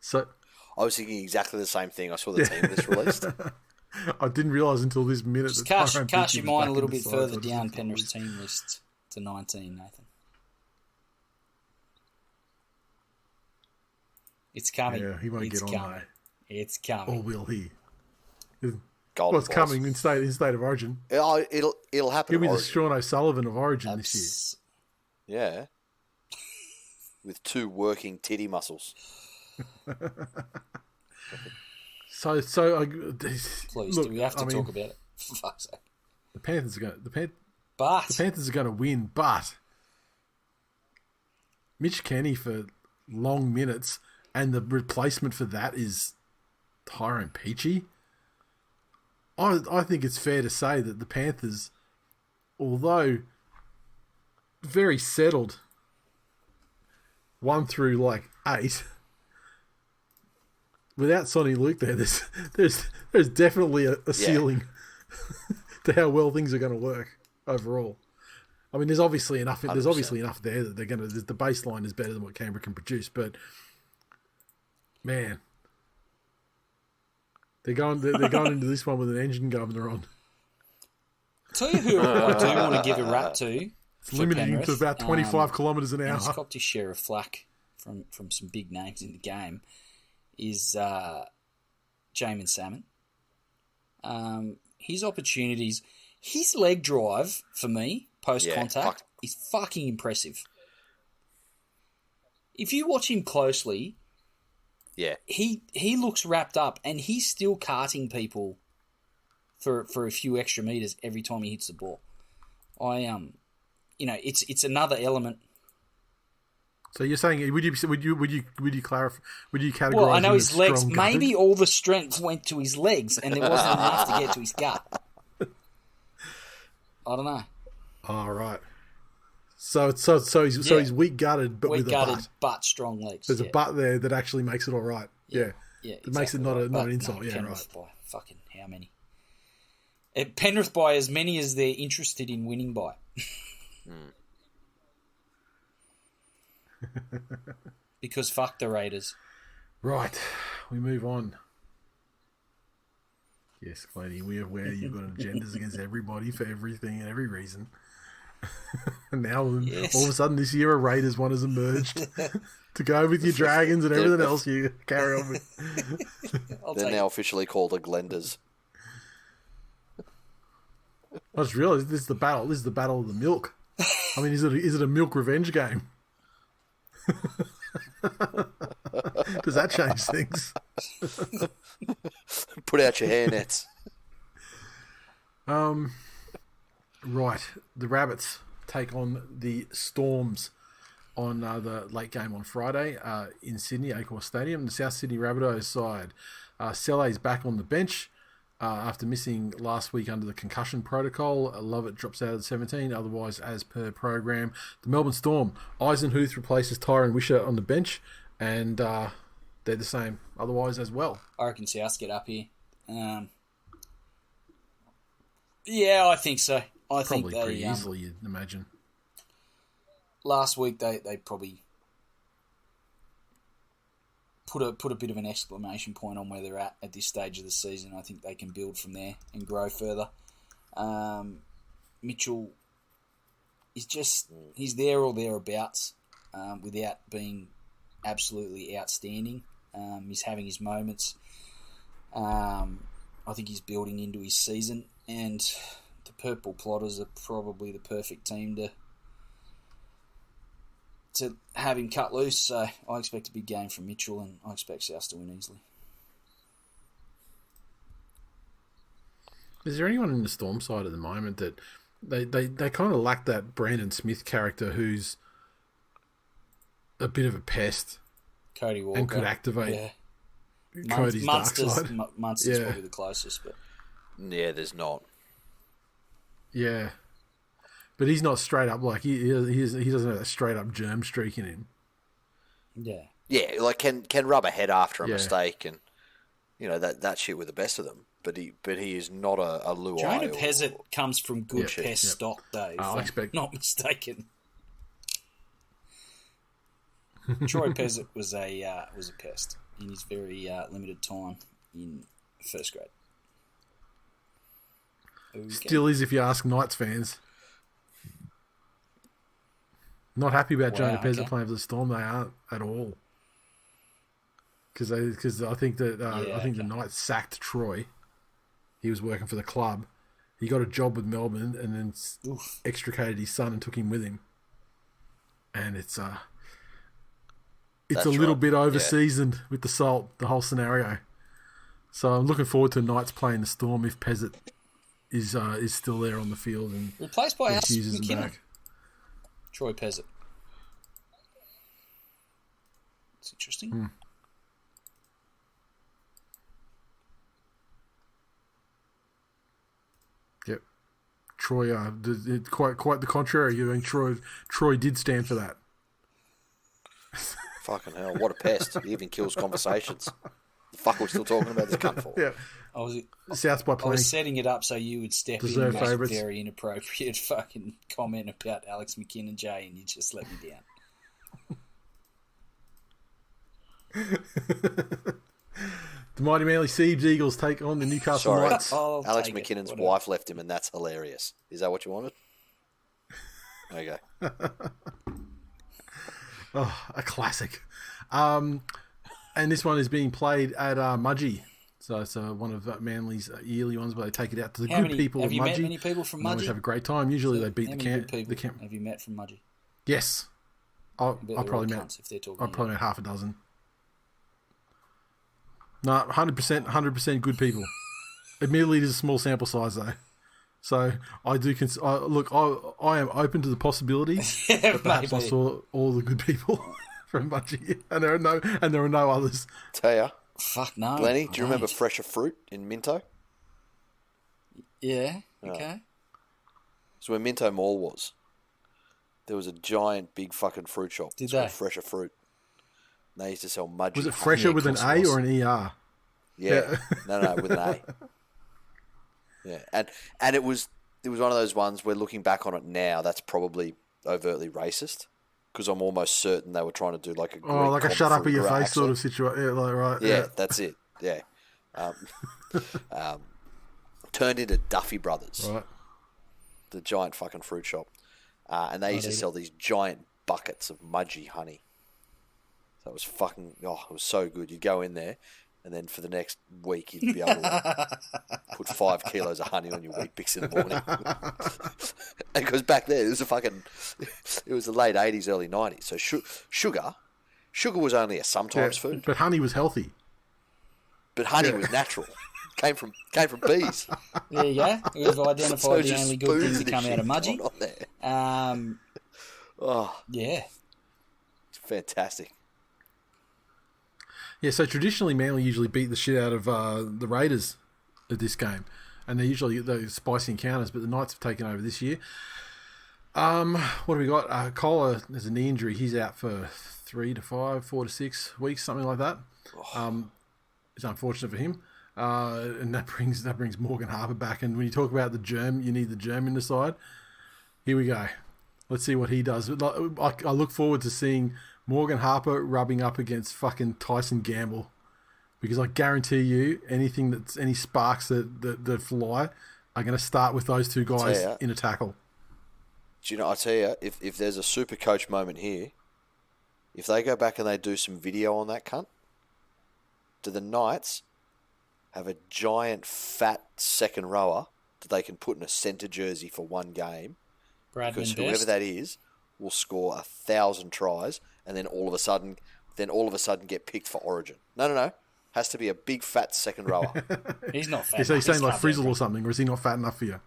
So I was thinking exactly the same thing. I saw the team that's released. I didn't realise until this minute just that cast your mind a little bit further down Penrith's team list to 19, Nathan. It's coming. Yeah, he won't get on there. It's coming. Or will he? Golden coming in state of origin. It'll happen. He'll be the Sean O'Sullivan of origin this year. Yeah. With 2 working titty muscles. Please, do we have to talk about it? For fuck's sake. The Panthers are going to win, but Mitch Kenny for long minutes, and the replacement for that is Tyrone Peachy. I think it's fair to say that the Panthers, although very settled, 1 through 8, without Sonny Luke there, there's definitely a ceiling to how well things are going to work overall. I mean, there's obviously enough. 100%. There's obviously enough there that they're going to. The baseline is better than what Canberra can produce, but man, they're going into this one with an engine governor on. Tell you who I do want to give a rap to. It's limiting to about 25 kilometres an hour. He's copped his share of flack from some big names in the game. Is Jamin Salmon. His opportunities, his leg drive for me post contact is fucking impressive. If you watch him closely, he looks wrapped up, and he's still carting people for a few extra meters every time he hits the ball. It's another element. So you're saying would you clarify? Would you categorize? Well, I know his legs. Maybe all the strength went to his legs, and there wasn't enough to get to his gut. I don't know. All right. So he's weak gutted, but with a butt. But strong legs. There's a butt there that actually makes it all right. Yeah. It makes it not an insult. Yeah, Penrith right. By fucking how many? Penrith by as many as they're interested in winning by. Because fuck the Raiders. Right, we move on. Yes, Claney, we are aware you've got agendas against everybody for everything and every reason. And now, all of a sudden this year, a Raiders one has emerged to go with your Dragons and everything else you carry on with. They're now officially called a Glenders. I just realised this is the battle. This is the battle of the milk. I mean, is it a milk revenge game? Does that change things? Put out your hair nets. Right. The Rabbits take on the Storms on the late game on Friday in Sydney, Accor Stadium. The South Sydney Rabbitohs side. Selle's back on the bench after missing last week under the concussion protocol. Lovett drops out of the 17, otherwise as per program. The Melbourne Storm. Eisenhuth replaces Tyron Wisher on the bench, and they're the same otherwise as well. I reckon South get up here. Yeah, I think so. I think Probably they pretty easily, you'd imagine. last week they probably put a bit of an exclamation point on where they're at this stage of the season. I think they can build from there and grow further. Mitchell is he's there or thereabouts without being absolutely outstanding. He's having his moments. I think he's building into his season, and the Purple Plodders are probably the perfect team to have him cut loose. So I expect a big game from Mitchell, and I expect South to win easily. Is there anyone in the Storm side at the moment that they kind of lack that Brandon Smith character who's a bit of a pest? Cody Walker. And could activate Cody's Munster's, dark side. Munster's probably the closest, but Yeah, there's not. Yeah. But he's not straight up, like, he doesn't have a straight up germ streak in him. yeah. Yeah, like can rub a head after a Yeah. mistake, and that shit with the best of them. But he is not a Luai. Jonah Pezzett comes from good Yeah, pest yep. stock, Dave. I if I'm expect- not mistaken. Troy Pezzett was a pest in his very limited time in first grade. Okay. Still is, if you ask Knights fans. Not happy about Jonah Pezzett okay. playing for the Storm. They aren't at all. Because I think that the Knights sacked Troy. He was working for the club. He got a job with Melbourne and then extricated his son and took him with him. And it's a little bit over-seasoned with the salt, the whole scenario. So I'm looking forward to Knights playing the Storm if Pezzett is still there on the field and Replaced by Alex uses them McKinnon. back. Troy Pezzett. It's interesting. Yep. Troy, quite the contrary. You think Troy did stand for that. Fucking hell, what a pest. He even kills conversations. The fuck are we still talking about this cunt for? Yeah. South by I plenty. was setting it up so you would step Deserved in and make a favourites. very inappropriate fucking comment about Alex McKinnon, Jay, and you just let me down. The mighty Manly Seabs Eagles take on the Newcastle Sorry. Knights. I'll Alex take it, McKinnon's whatever. wife left him, and that's hilarious. Is that what you wanted? Okay. Oh, a classic. And this one is being played at Mudgee. So it's one of Manly's yearly ones where they take it out to the How good many, people have of you met Mudgee. many people from They always Mudgee? have a great time. Usually they beat How the many camp. good The people camp. have you met from Mudgee? Yes. I bet they're all probably cunts if they're talking. I probably met half a dozen. No, 100% good people. Admittedly, it is a small sample size though, so I do. I am open to the possibility that perhaps I maybe. saw all the good people from Mudgee, and there are no others. Tell ya, Fuck no. Glennie, do you I remember don't. Fresher Fruit in Minto? Yeah. Okay. So where Minto Mall was, there was a giant, big fucking fruit shop. Did It's called they? Fresher Fruit. And they used to sell Mudgee. Was it fresher Yeah, with an of course A it was. or an ER? Yeah. No, with an A. Yeah, and it was one of those ones where looking back on it now, that's probably overtly racist because I'm almost certain they were trying to do like a Greek Like a shut up in your Kruger face sort accent. of situation. Yeah, like right. Yeah, that's it. Yeah, turned into Duffy Brothers, Right. the giant fucking fruit shop, and they used to sell these giant buckets of Mudgee honey. So it was fucking it was so good. You'd go in there, and then for the next week you'd be able to put 5 kilos of honey on your wheat bix in the morning. Because back then it was the late 80s, early 90s. So sugar was only a sometimes food. But honey was healthy. But honey was natural. Came from bees. There you go. We've identified So the only good things that come out of Mudgee. On there. Yeah. It's fantastic. Yeah, so traditionally Manly usually beat the shit out of the Raiders at this game. And they're usually those spicy encounters, but the Knights have taken over this year. What do we got? Kohler has a knee injury. He's out for 3 to 5, 4 to 6 weeks, something like that. It's unfortunate for him. And that brings Morgan Harper back. And when you talk about the germ, you need the germ in the side. Here we go. Let's see what he does. I look forward to seeing Morgan Harper rubbing up against fucking Tyson Gamble, because I guarantee you any sparks that fly are going to start with those two guys in a tackle. Do you know? I tell you, if there's a super coach moment here, if they go back and they do some video on that cunt, do the Knights have a giant fat second rower that they can put in a centre jersey for one game? Because whoever that is will score 1,000 tries, and then all of a sudden get picked for Origin. No. Has to be a big fat second rower. He's not fat. So he's saying like Frizzle or something, or is he not fat enough for you?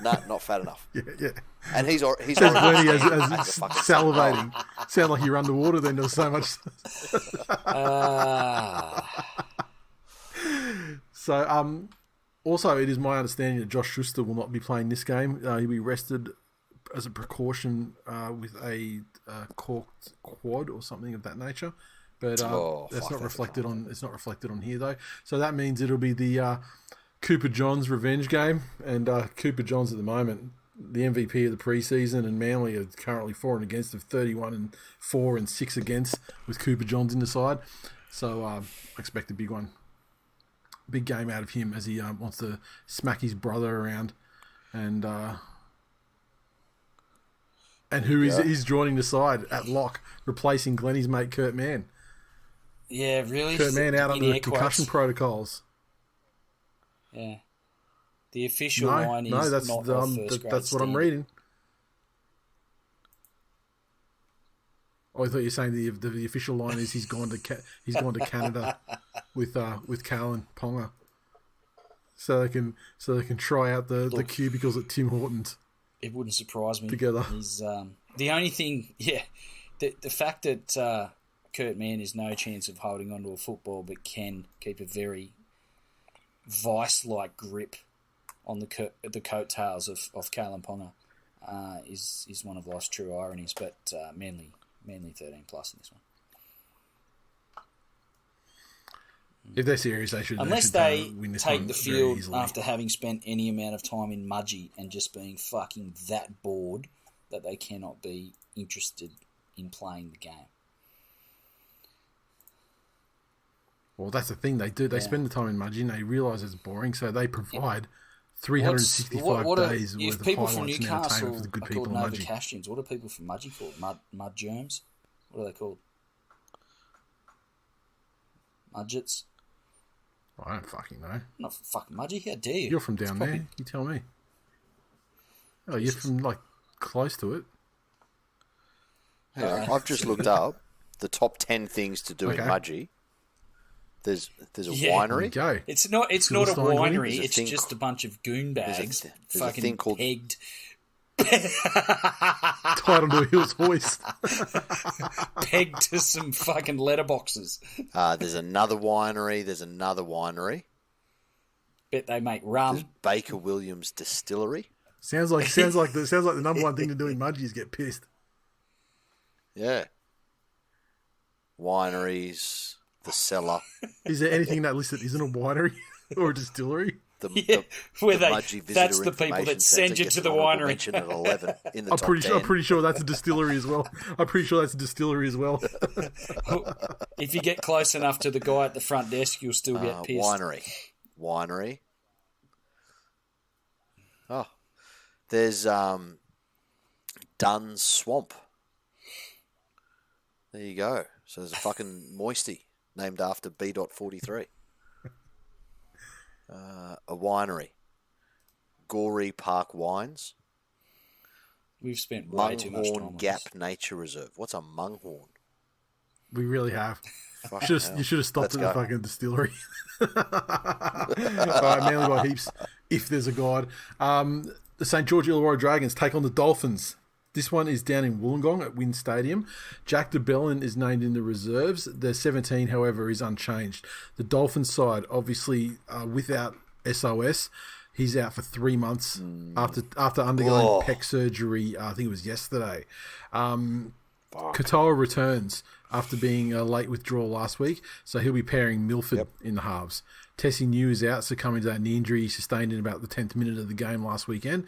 No, not fat enough. Yeah. And he's Says Bernie as salivating. Sound like you're underwater then. There's so much. So, also, it is my understanding that Josh Schuster will not be playing this game. He'll be rested as a precaution with a corked quad or something of that nature. But it's not reflected on here though. So that means it'll be the Cooper Johns revenge game, and Cooper Johns at the moment the MVP of the preseason, and Manly are currently for and against of 31-4 and 6 against with Cooper Johns in the side. So I expect a big one. Big game out of him as he wants to smack his brother around, and who is joining the side at lock, replacing Glennie's mate Kurt Mann. Yeah, really. Kurt Mann out under the concussion protocols. Yeah, the official line is that's not first grade that's what I'm reading. Oh, I thought you were saying the official line is he's gone to Canada with Cal and Ponga, so they can try out the cubicles at Tim Hortons. It wouldn't surprise me. Together, is the only thing. Yeah, the fact that Kurt Mann is no chance of holding onto a football, but can keep a very vice-like grip on the coattails of Cal and Ponga is one of life's true ironies. But Manly 13 plus in this one. If they're serious, they should. Unless they they take the field after having spent any amount of time in Mudgee and just being fucking that bored that they cannot be interested in playing the game. Well, that's the thing. They do. They spend the time in Mudgee and they realise it's boring, so they provide 365 days worth of highlights and entertainment for the good people in Mudgee. Novocastrians. What are people from Mudgee called? Mud germs? What are they called? Mudgets? I don't fucking know. Not from fucking Mudgee. How dare you? You're from down there. You tell me. Oh, you're from like close to it. Yeah, I've just looked up the top 10 things to do in Mudgee. There's a winery. Go. It's not a winery. It's just a bunch of goon bags there's a thing called pegged. Tied onto a Hills hoist. Pegged to some fucking letterboxes. There's another winery. Bet they make rum. There's Baker Williams Distillery. Sounds like the number one thing to do in Mudgee is get pissed. Yeah. Wineries, the cellar. Is there anything that listed isn't a winery or a distillery? That's the people that send you to the winery. At 11 in the I'm top 10. pretty sure that's a distillery as well. If you get close enough to the guy at the front desk, you'll still get pissed. Winery. Oh, there's Dunn's Swamp. There you go. So there's a fucking moisty named after B.43. A winery. Gorey Park Wines. We've spent way too much time on Munghorn Gap this. Nature Reserve. What's a munghorn? We really have. Fucking You should have stopped Let's at go. the fucking distillery. All right, Manly by heaps, if there's a God. The St. George Illawarra Dragons take on the Dolphins. This one is down in Wollongong at Wynn Stadium. Jack de Belin is named in the reserves. The 17, however, is unchanged. The Dolphins side, obviously, without SOS, he's out for 3 months after undergoing pec surgery. I think it was yesterday. Katoa returns after being a late withdrawal last week, so he'll be pairing Milford in the halves. Tessie New is out, succumbing to that knee injury he sustained in about the 10th minute of the game last weekend.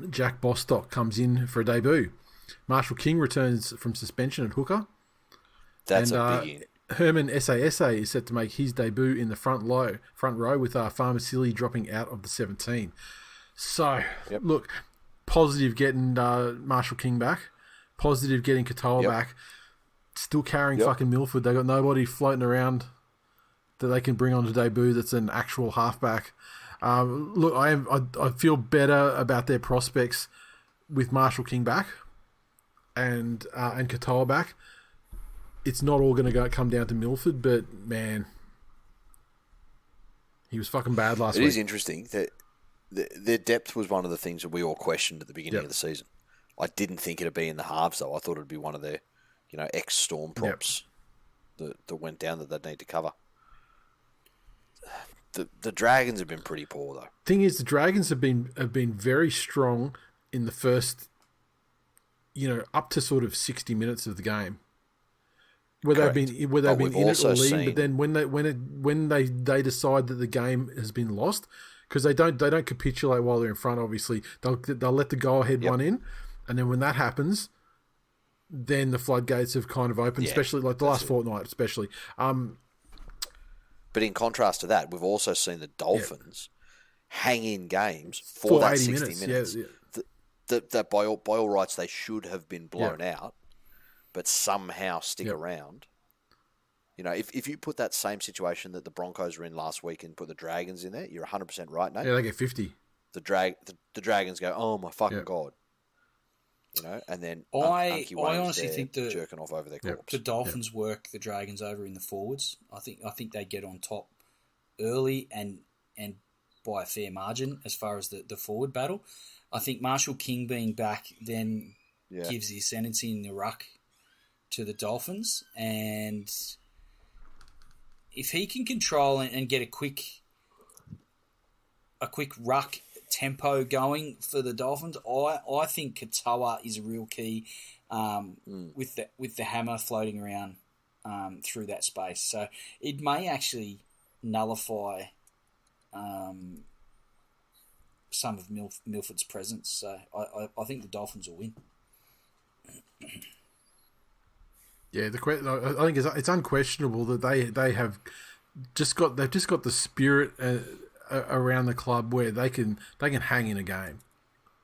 Jack Bostock comes in for a debut. Marshall King returns from suspension at hooker. That's a biggie. Herman Sasa is set to make his debut in the front row with Farmasili dropping out of the 17. So, look, positive getting Marshall King back. Positive getting Katoa back. Still carrying fucking Milford. They got nobody floating around that they can bring on to debut that's an actual halfback. Look, I feel better about their prospects with Marshall King back and Katoa back. It's not all going to come down to Milford, but man, he was fucking bad last week. It is interesting that their depth was one of the things that we all questioned at the beginning of the season. I didn't think it'd be in the halves, though. I thought it'd be one of their, ex-Storm props that went down that they'd need to cover. The Dragons have been pretty poor, though. Thing is, the Dragons have been very strong in the first, up to sort of 60 minutes of the game. Where they've been in it or leading, but then when they decide that the game has been lost, because they don't capitulate while they're in front. Obviously, they'll let the go ahead one in, and then when that happens, then the floodgates have kind of opened. Especially like the last fortnight, especially. But in contrast to that, we've also seen the Dolphins hang in games for that 60 minutes. That by all rights they should have been blown out, but somehow stick around. If you put that same situation that the Broncos were in last week and put the Dragons in there, you're 100% right, Nate. Yeah, they get 50. The Dragons go, oh my fucking God. And then I honestly think jerking off over their corpse. The Dolphins work the Dragons over in the forwards. I think they get on top early and by a fair margin as far as the forward battle. I think Marshall King being back then gives the ascendancy in the ruck to the Dolphins, and if he can control and get a quick ruck tempo going for the Dolphins, I think Katoa is a real key with the hammer floating around through that space. So it may actually nullify some of Milford's presence. So I think the Dolphins will win. Yeah, I think it's unquestionable that they've just got the spirit around the club where they can hang in a game,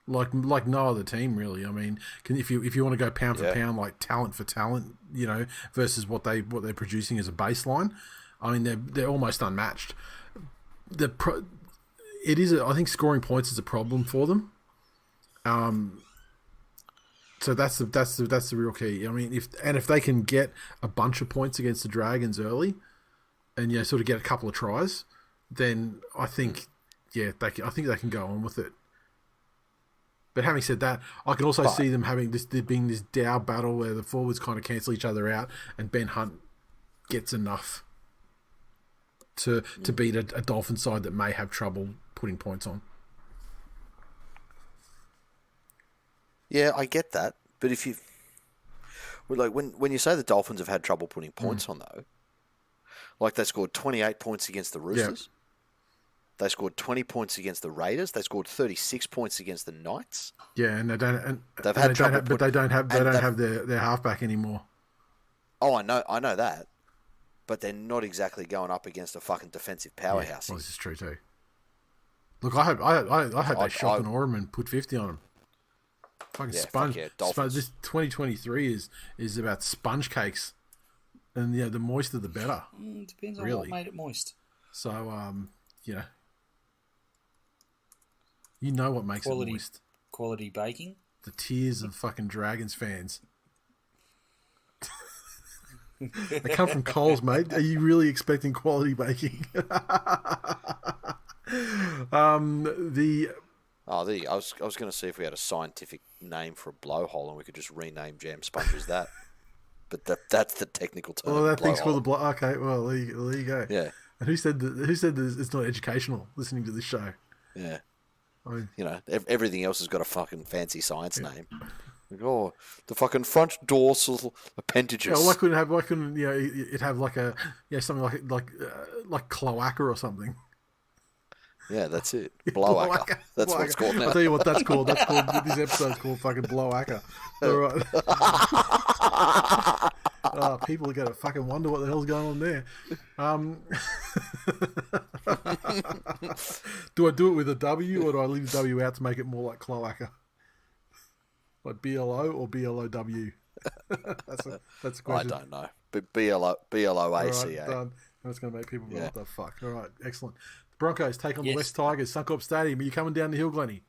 like no other team really. I mean, if you want to go pound for pound, like talent for talent, versus what they're producing as a baseline, I mean they're almost unmatched. I think scoring points is a problem for them. So that's the real key. I mean, if they can get a bunch of points against the Dragons early, and sort of get a couple of tries, then I think I think they can go on with it. But having said that, I can also see them having being this Dow battle where the forwards kind of cancel each other out, and Ben Hunt gets enough to beat a Dolphin side that may have trouble putting points on. Yeah, I get that, but if you when you say the Dolphins have had trouble putting points on, though, like they scored 28 points against the Roosters, they scored 20 points against the Raiders, they scored 36 points against the Knights. Yeah, and they don't have their halfback anymore. Oh, I know that, but they're not exactly going up against a fucking defensive powerhouse. Well, this is true too. Look, I hope they shock an Orem and put 50 on them. Fucking sponge. Dolphins. This 2023 is about sponge cakes And the moister the better. Depends on Really. what made it moist. So you know what makes it moist. Quality baking. The tears of fucking Dragons fans. They come from Coles, mate. Are you really expecting quality baking? I was going to see if we had a scientific name for a blowhole and we could just rename jam sponges that. But that's the technical term. Oh, that thing's called a blow. Okay, well there you go. Yeah. And who said that it's not educational? Listening to this show. Yeah. I mean, everything else has got a fucking fancy science name. Like, the fucking front dorsal appendages. Yeah, why couldn't it have like something like cloaca or something? Yeah, that's it. Bloaca. That's what it's called now. I'll tell you what that's called. This episode's called fucking Bloaca. All right. People are going to fucking wonder what the hell's going on there. Do I do it with a W or do I leave the W out to make it more like cloaca? Like BLO or BLOW? That's a question. I don't know. But BLOACA. All right, done. That's going to make people go, what the fuck? All right, excellent. The Broncos take on the West Tigers, Suncorp Stadium. Are you coming down the hill, Glennie?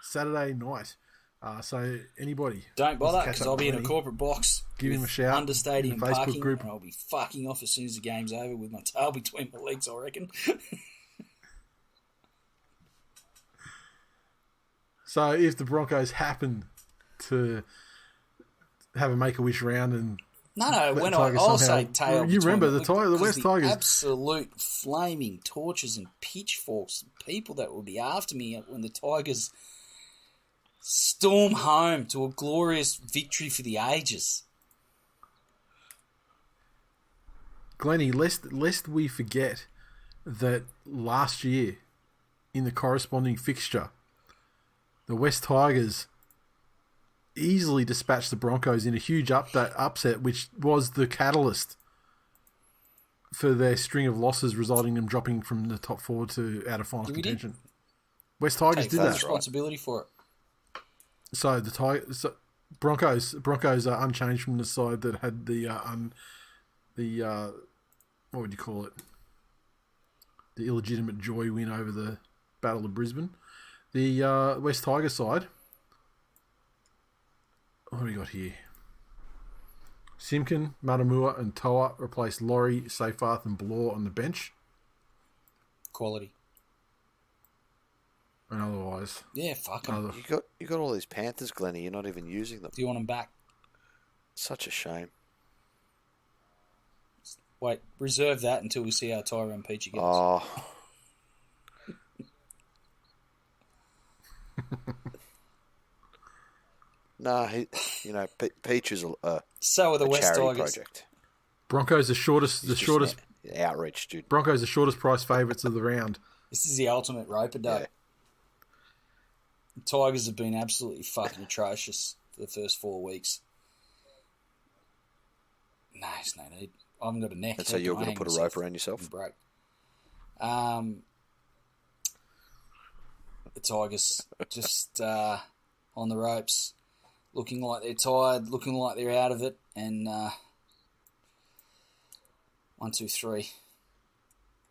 Saturday night. So anybody, don't bother because I'll be in a corporate box. Give him a shout. Under stadium Facebook parking, group. and I'll be fucking off as soon as the game's over with my tail between my legs. I reckon. So if the Broncos happen to have a Make-A-Wish round and when I'll say tail, you remember the West Tigers, absolute flaming torches and pitchforks, people that will be after me when the Tigers storm home to a glorious victory for the ages. Glennie, lest we forget that last year in the corresponding fixture, the West Tigers easily dispatched the Broncos in a huge upset, which was the catalyst for their string of losses, resulting in them dropping from the top four to out of final contention. West Tigers did that. Responsibility for it. So the Broncos are unchanged from the side that had the what would you call it? The illegitimate joy win over the Battle of Brisbane. The West Tigers side. What do we got here? Simkin, Matamua and Toa replaced Laurie, Seyfarth and Bloor on the bench. Quality. And otherwise... Yeah, fuck 'em. You got all these Panthers, Glennie. You're not even using them. Do you want them back? Such a shame. Wait, reserve that until we see how Tyrone Peachy goes. Oh. No, Peach is so are the West charity Tigers. Project. Broncos the shortest outreach, dude. Broncos the shortest price favourites of the round. This is the ultimate roper day. Yeah. The Tigers have been absolutely fucking atrocious for the first 4 weeks. No, there's no need. I haven't got a neck. And so you're going to put a rope around yourself? Break. The Tigers just on the ropes, looking like they're tired, looking like they're out of it, and 1, 2, 3.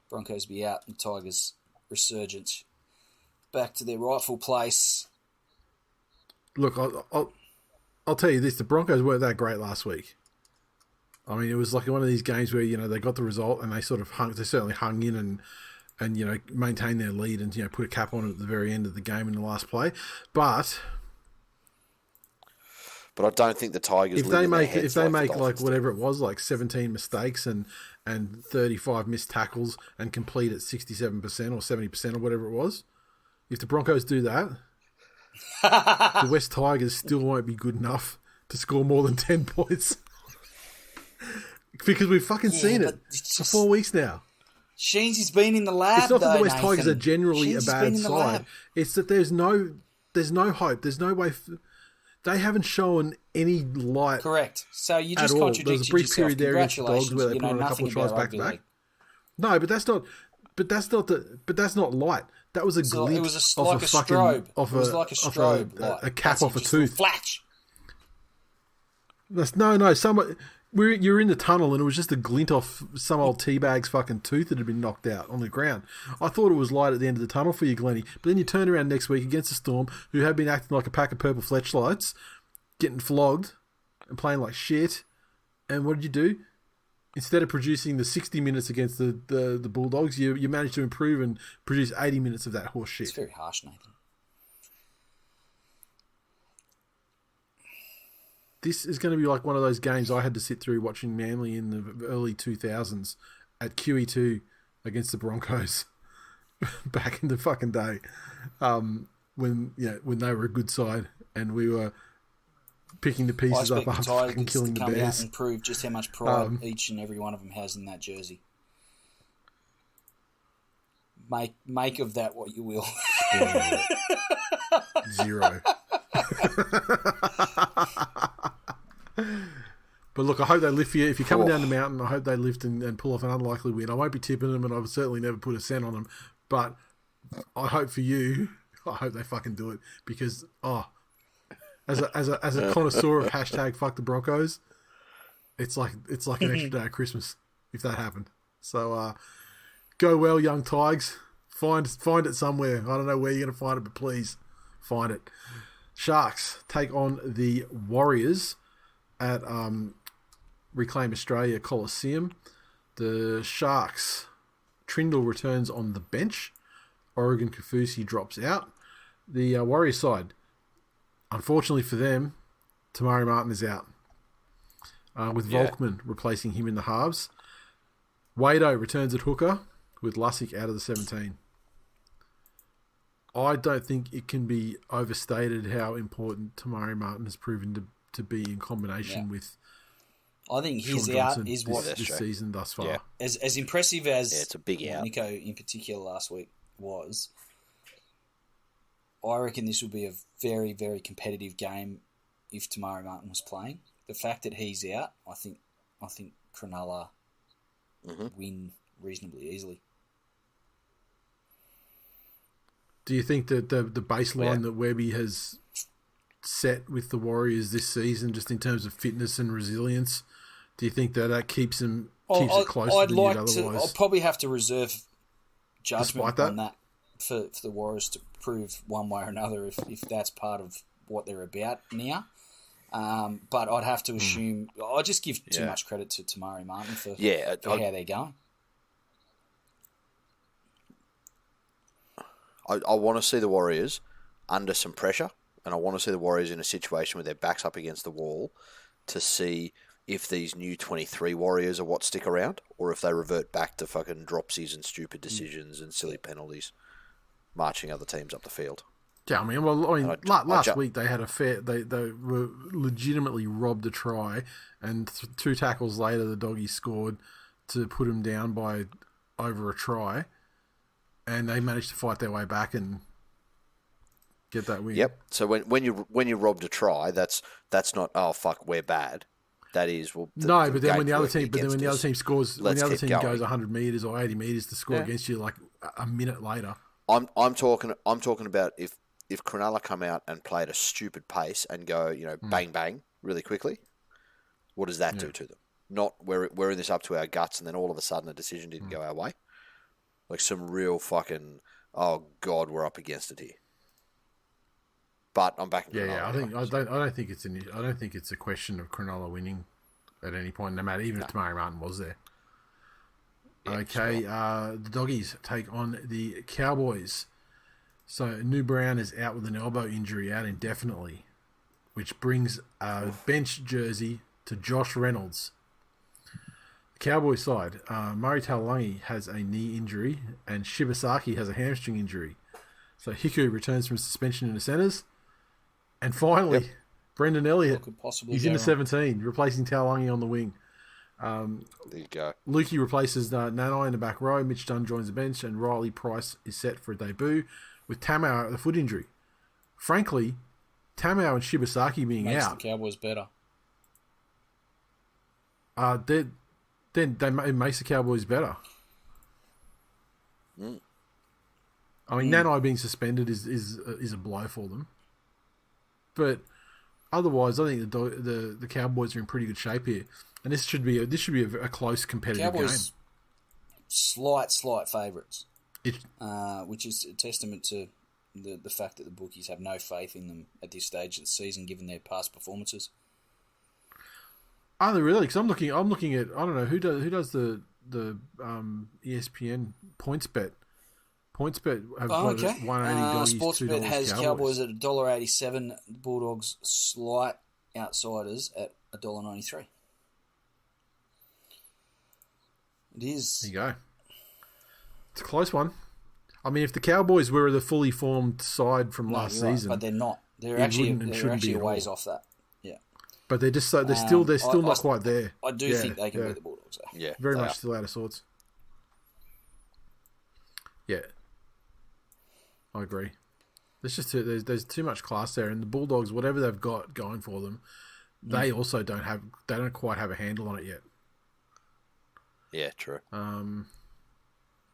Broncos be out, and Tigers resurgence back to their rightful place. Look, I'll tell you this: the Broncos weren't that great last week. I mean, it was like one of these games where they got the result and they sort of certainly hung in and maintained their lead and put a cap on it at the very end of the game in the last play. But I don't think the Tigers. If they make like whatever it was, like 17 mistakes and 35 missed tackles and complete at 67% or 70% or whatever it was, if the Broncos do that, the West Tigers still won't be good enough to score more than 10 points. Because we've fucking seen it for 4 weeks now. Sheensy's been in the lab. It's not that the West Nathan. Tigers are generally a bad side. It's that there's no hope. There's no way. They haven't shown any light. Correct. So you just contradicted yourself. There was a brief period there against the Dogs where they put on a couple of tries back to back. No, but that's not. But that's not light. That was a glint. It was like a strobe. It was like a strobe. A cap off a tooth. Flash. No. you're in the tunnel and it was just a glint off some old teabag's fucking tooth that had been knocked out on the ground. I thought it was light at the end of the tunnel for you, Glennie. But then you turn around next week against the Storm, who have been acting like a pack of purple flashlights, getting flogged and playing like shit. And what did you do? Instead of producing the 60 minutes against the Bulldogs, you managed to improve and produce 80 minutes of that horse shit. It's very harsh, Nathan. This is going to be like one of those games I had to sit through watching Manly in the early 2000s at QE2 against the Broncos back in the fucking day, when they were a good side and we were picking the pieces up after fucking killing the Bears. Out and prove just how much pride each and every one of them has in that jersey. Make of that what you will. Zero. But look, I hope they lift for you. If you're coming down the mountain, I hope they lift and pull off an unlikely win. I won't be tipping them, and I've certainly never put a cent on them. But I hope for you, I hope they fucking do it because as a connoisseur of hashtag fuck the Broncos, it's like an extra day of Christmas if that happened. So go well, young Tigers. Find it somewhere. I don't know where you're going to find it, but please find it. Sharks take on the Warriors at Reclaim Australia Coliseum. The Sharks, Trindle returns on the bench. Oregon Kaufusi drops out. The Warriors side, unfortunately for them, Tamari Martin is out. With Volkman replacing him in the halves. Wado returns at hooker with Lussick out of the 17. I don't think it can be overstated how important Tamari Martin has proven to be in combination with. I think his Sean out Johnson is what this season thus far. Yeah. As impressive as it's a big out. Nico in particular last week was. I reckon this will be a very, very competitive game if Tamari Martin was playing. The fact that he's out, I think Cronulla win reasonably easily. Do you think that the baseline that Webby has set with the Warriors this season, just in terms of fitness and resilience, do you think that keeps it closer than you'd otherwise? I'll probably have to reserve judgment on that for the Warriors to prove one way or another if that's part of what they're about now. But I'd have to assume I just give too much credit to Tamari Martin for how they're going. I want to see the Warriors under some pressure, and I want to see the Warriors in a situation where their backs up against the wall to see if these new 23 Warriors are what stick around, or if they revert back to fucking dropsies and stupid decisions and silly penalties, marching other teams up the field. Yeah, I mean, last week they had they were legitimately robbed a try, and 2 tackles later the Doggies scored to put them down by over a try. And they managed to fight their way back and get that win. Yep. So when you robbed a try, that's not we're bad. That is but then when the other team scores, when the other team goes 100 meters or 80 meters to score against you, like a minute later. I'm talking about if Cronulla come out and played a stupid pace and go bang bang really quickly, what does that do to them? Not we're in this up to our guts and then all of a sudden a decision didn't go our way. Like some real fucking, oh God, we're up against it here. But I'm back. I don't think it's a question of Cronulla winning at any point, no matter even if Tamari Martin was there. Yeah, okay, sure. The Doggies take on the Cowboys. So New Brown is out with an elbow injury, out indefinitely, which brings a bench jersey to Josh Reynolds. Cowboy side, Murray Taulagi has a knee injury and Shibasaki has a hamstring injury. So Hiku returns from suspension in the centres. And finally, Brendan Elliott, he's in the 17, replacing Taulagi on the wing. There you go. Lukey replaces Nanai in the back row. Mitch Dunn joins the bench and Riley Price is set for a debut with Tamau at the foot injury. Frankly, Tamau and Shibasaki being makes out. The Cowboys better. Then it makes the Cowboys better. I mean, Nanai being suspended is a blow for them. But otherwise, I think the Cowboys are in pretty good shape here. And this should be a close competitive Cowboys slight favourites, game. which is a testament to the fact that the bookies have no faith in them at this stage of the season, given their past performances. Are they really? Because I'm looking at, I don't know who does the ESPN points bet. Points bet have got it at $180. Sportsbet has Cowboys at $1.87, Bulldogs slight outsiders at $1.93. It is. There you go. It's a close one. I mean, if the Cowboys were the fully formed side from last season, but they're not. They're actually a ways all. off that. Yeah, but they're just they're still not quite there. I do think they can beat the Bulldogs. Though. Yeah, very much still out of sorts. Yeah, I agree. There's too much class there, and the Bulldogs, whatever they've got going for them, they also don't quite have a handle on it yet. Yeah, true.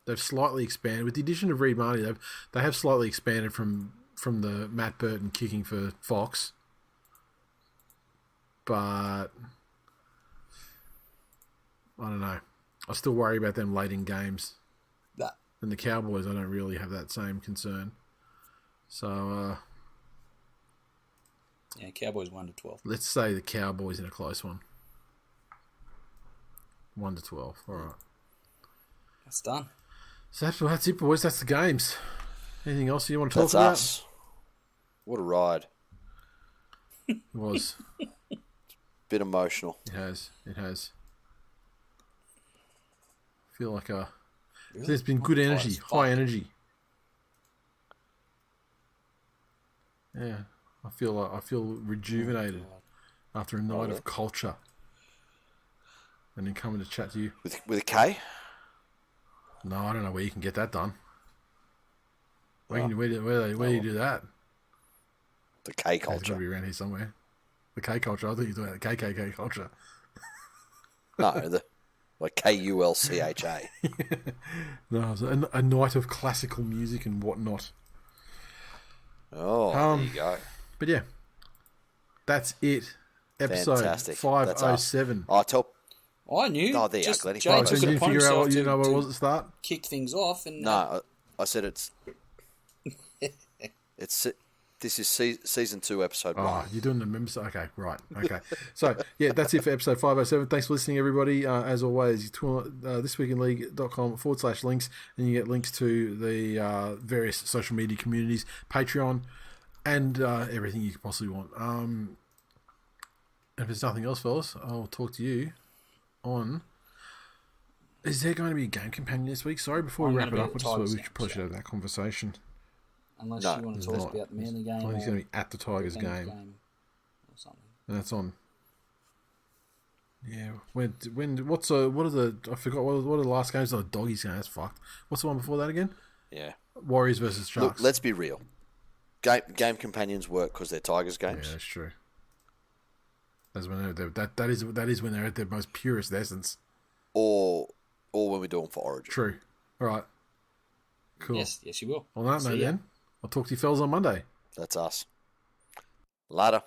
They've slightly expanded with the addition of Reed Marnie. They have slightly expanded from the Matt Burton kicking for Fox, but I don't know. I still worry about them late in games. And the Cowboys, I don't really have that same concern. So Cowboys 1-12. Let's say the Cowboys in a close one. 1-12. All right. That's done. So that's it, boys. That's the games. Anything else you want to talk That's about? us. What a ride. It was. Bit emotional. It has. I feel like Really? there's been good energy, high energy. Yeah, I feel rejuvenated after a night of culture, and then coming to chat to you With a K? No, I don't know where you can get that done. Where do you do that? The K It's got culture. to be around here somewhere. The K culture. I thought you were talking about the KKK culture. No, like KULCHA. No, it was a night of classical music and whatnot. Oh, there you go. But yeah, that's it. Episode Fantastic. 507. I tell. I knew. Oh, there you just go, Glennie. Jay Oh, so took you it didn't upon figure out himself what you know what it was at the start? kick things off. And No, I said it's. This is season 2, episode 1. Oh, you're doing the members. Okay, right. Okay. So, yeah, that's it for episode 507. Thanks for listening, everybody. As always, thisweekinleague.com/links, and you get links to the various social media communities, Patreon, and everything you could possibly want. If there's nothing else, fellas, I'll talk to you on... Is there going to be a game companion this week? Sorry, before we wrap it up, we probably should have that conversation. unless No, you want to there's talk not. about the Manly game. I think he's or going to be at the Tigers Bengals game. or something. And that's on. Yeah. What are the... I forgot, what are the last games? The Doggies game. That's fucked. What's the one before that again? Yeah. Warriors versus Sharks. Look, let's be real. Game companions work because they're Tigers games. Yeah, that's true. That's when that is when they're at their most purest essence. Or when we do them for Origin. True. All right. Cool. Yes, you will. On that note, See ya. then, I'll talk to you fellas on Monday. That's us. Later.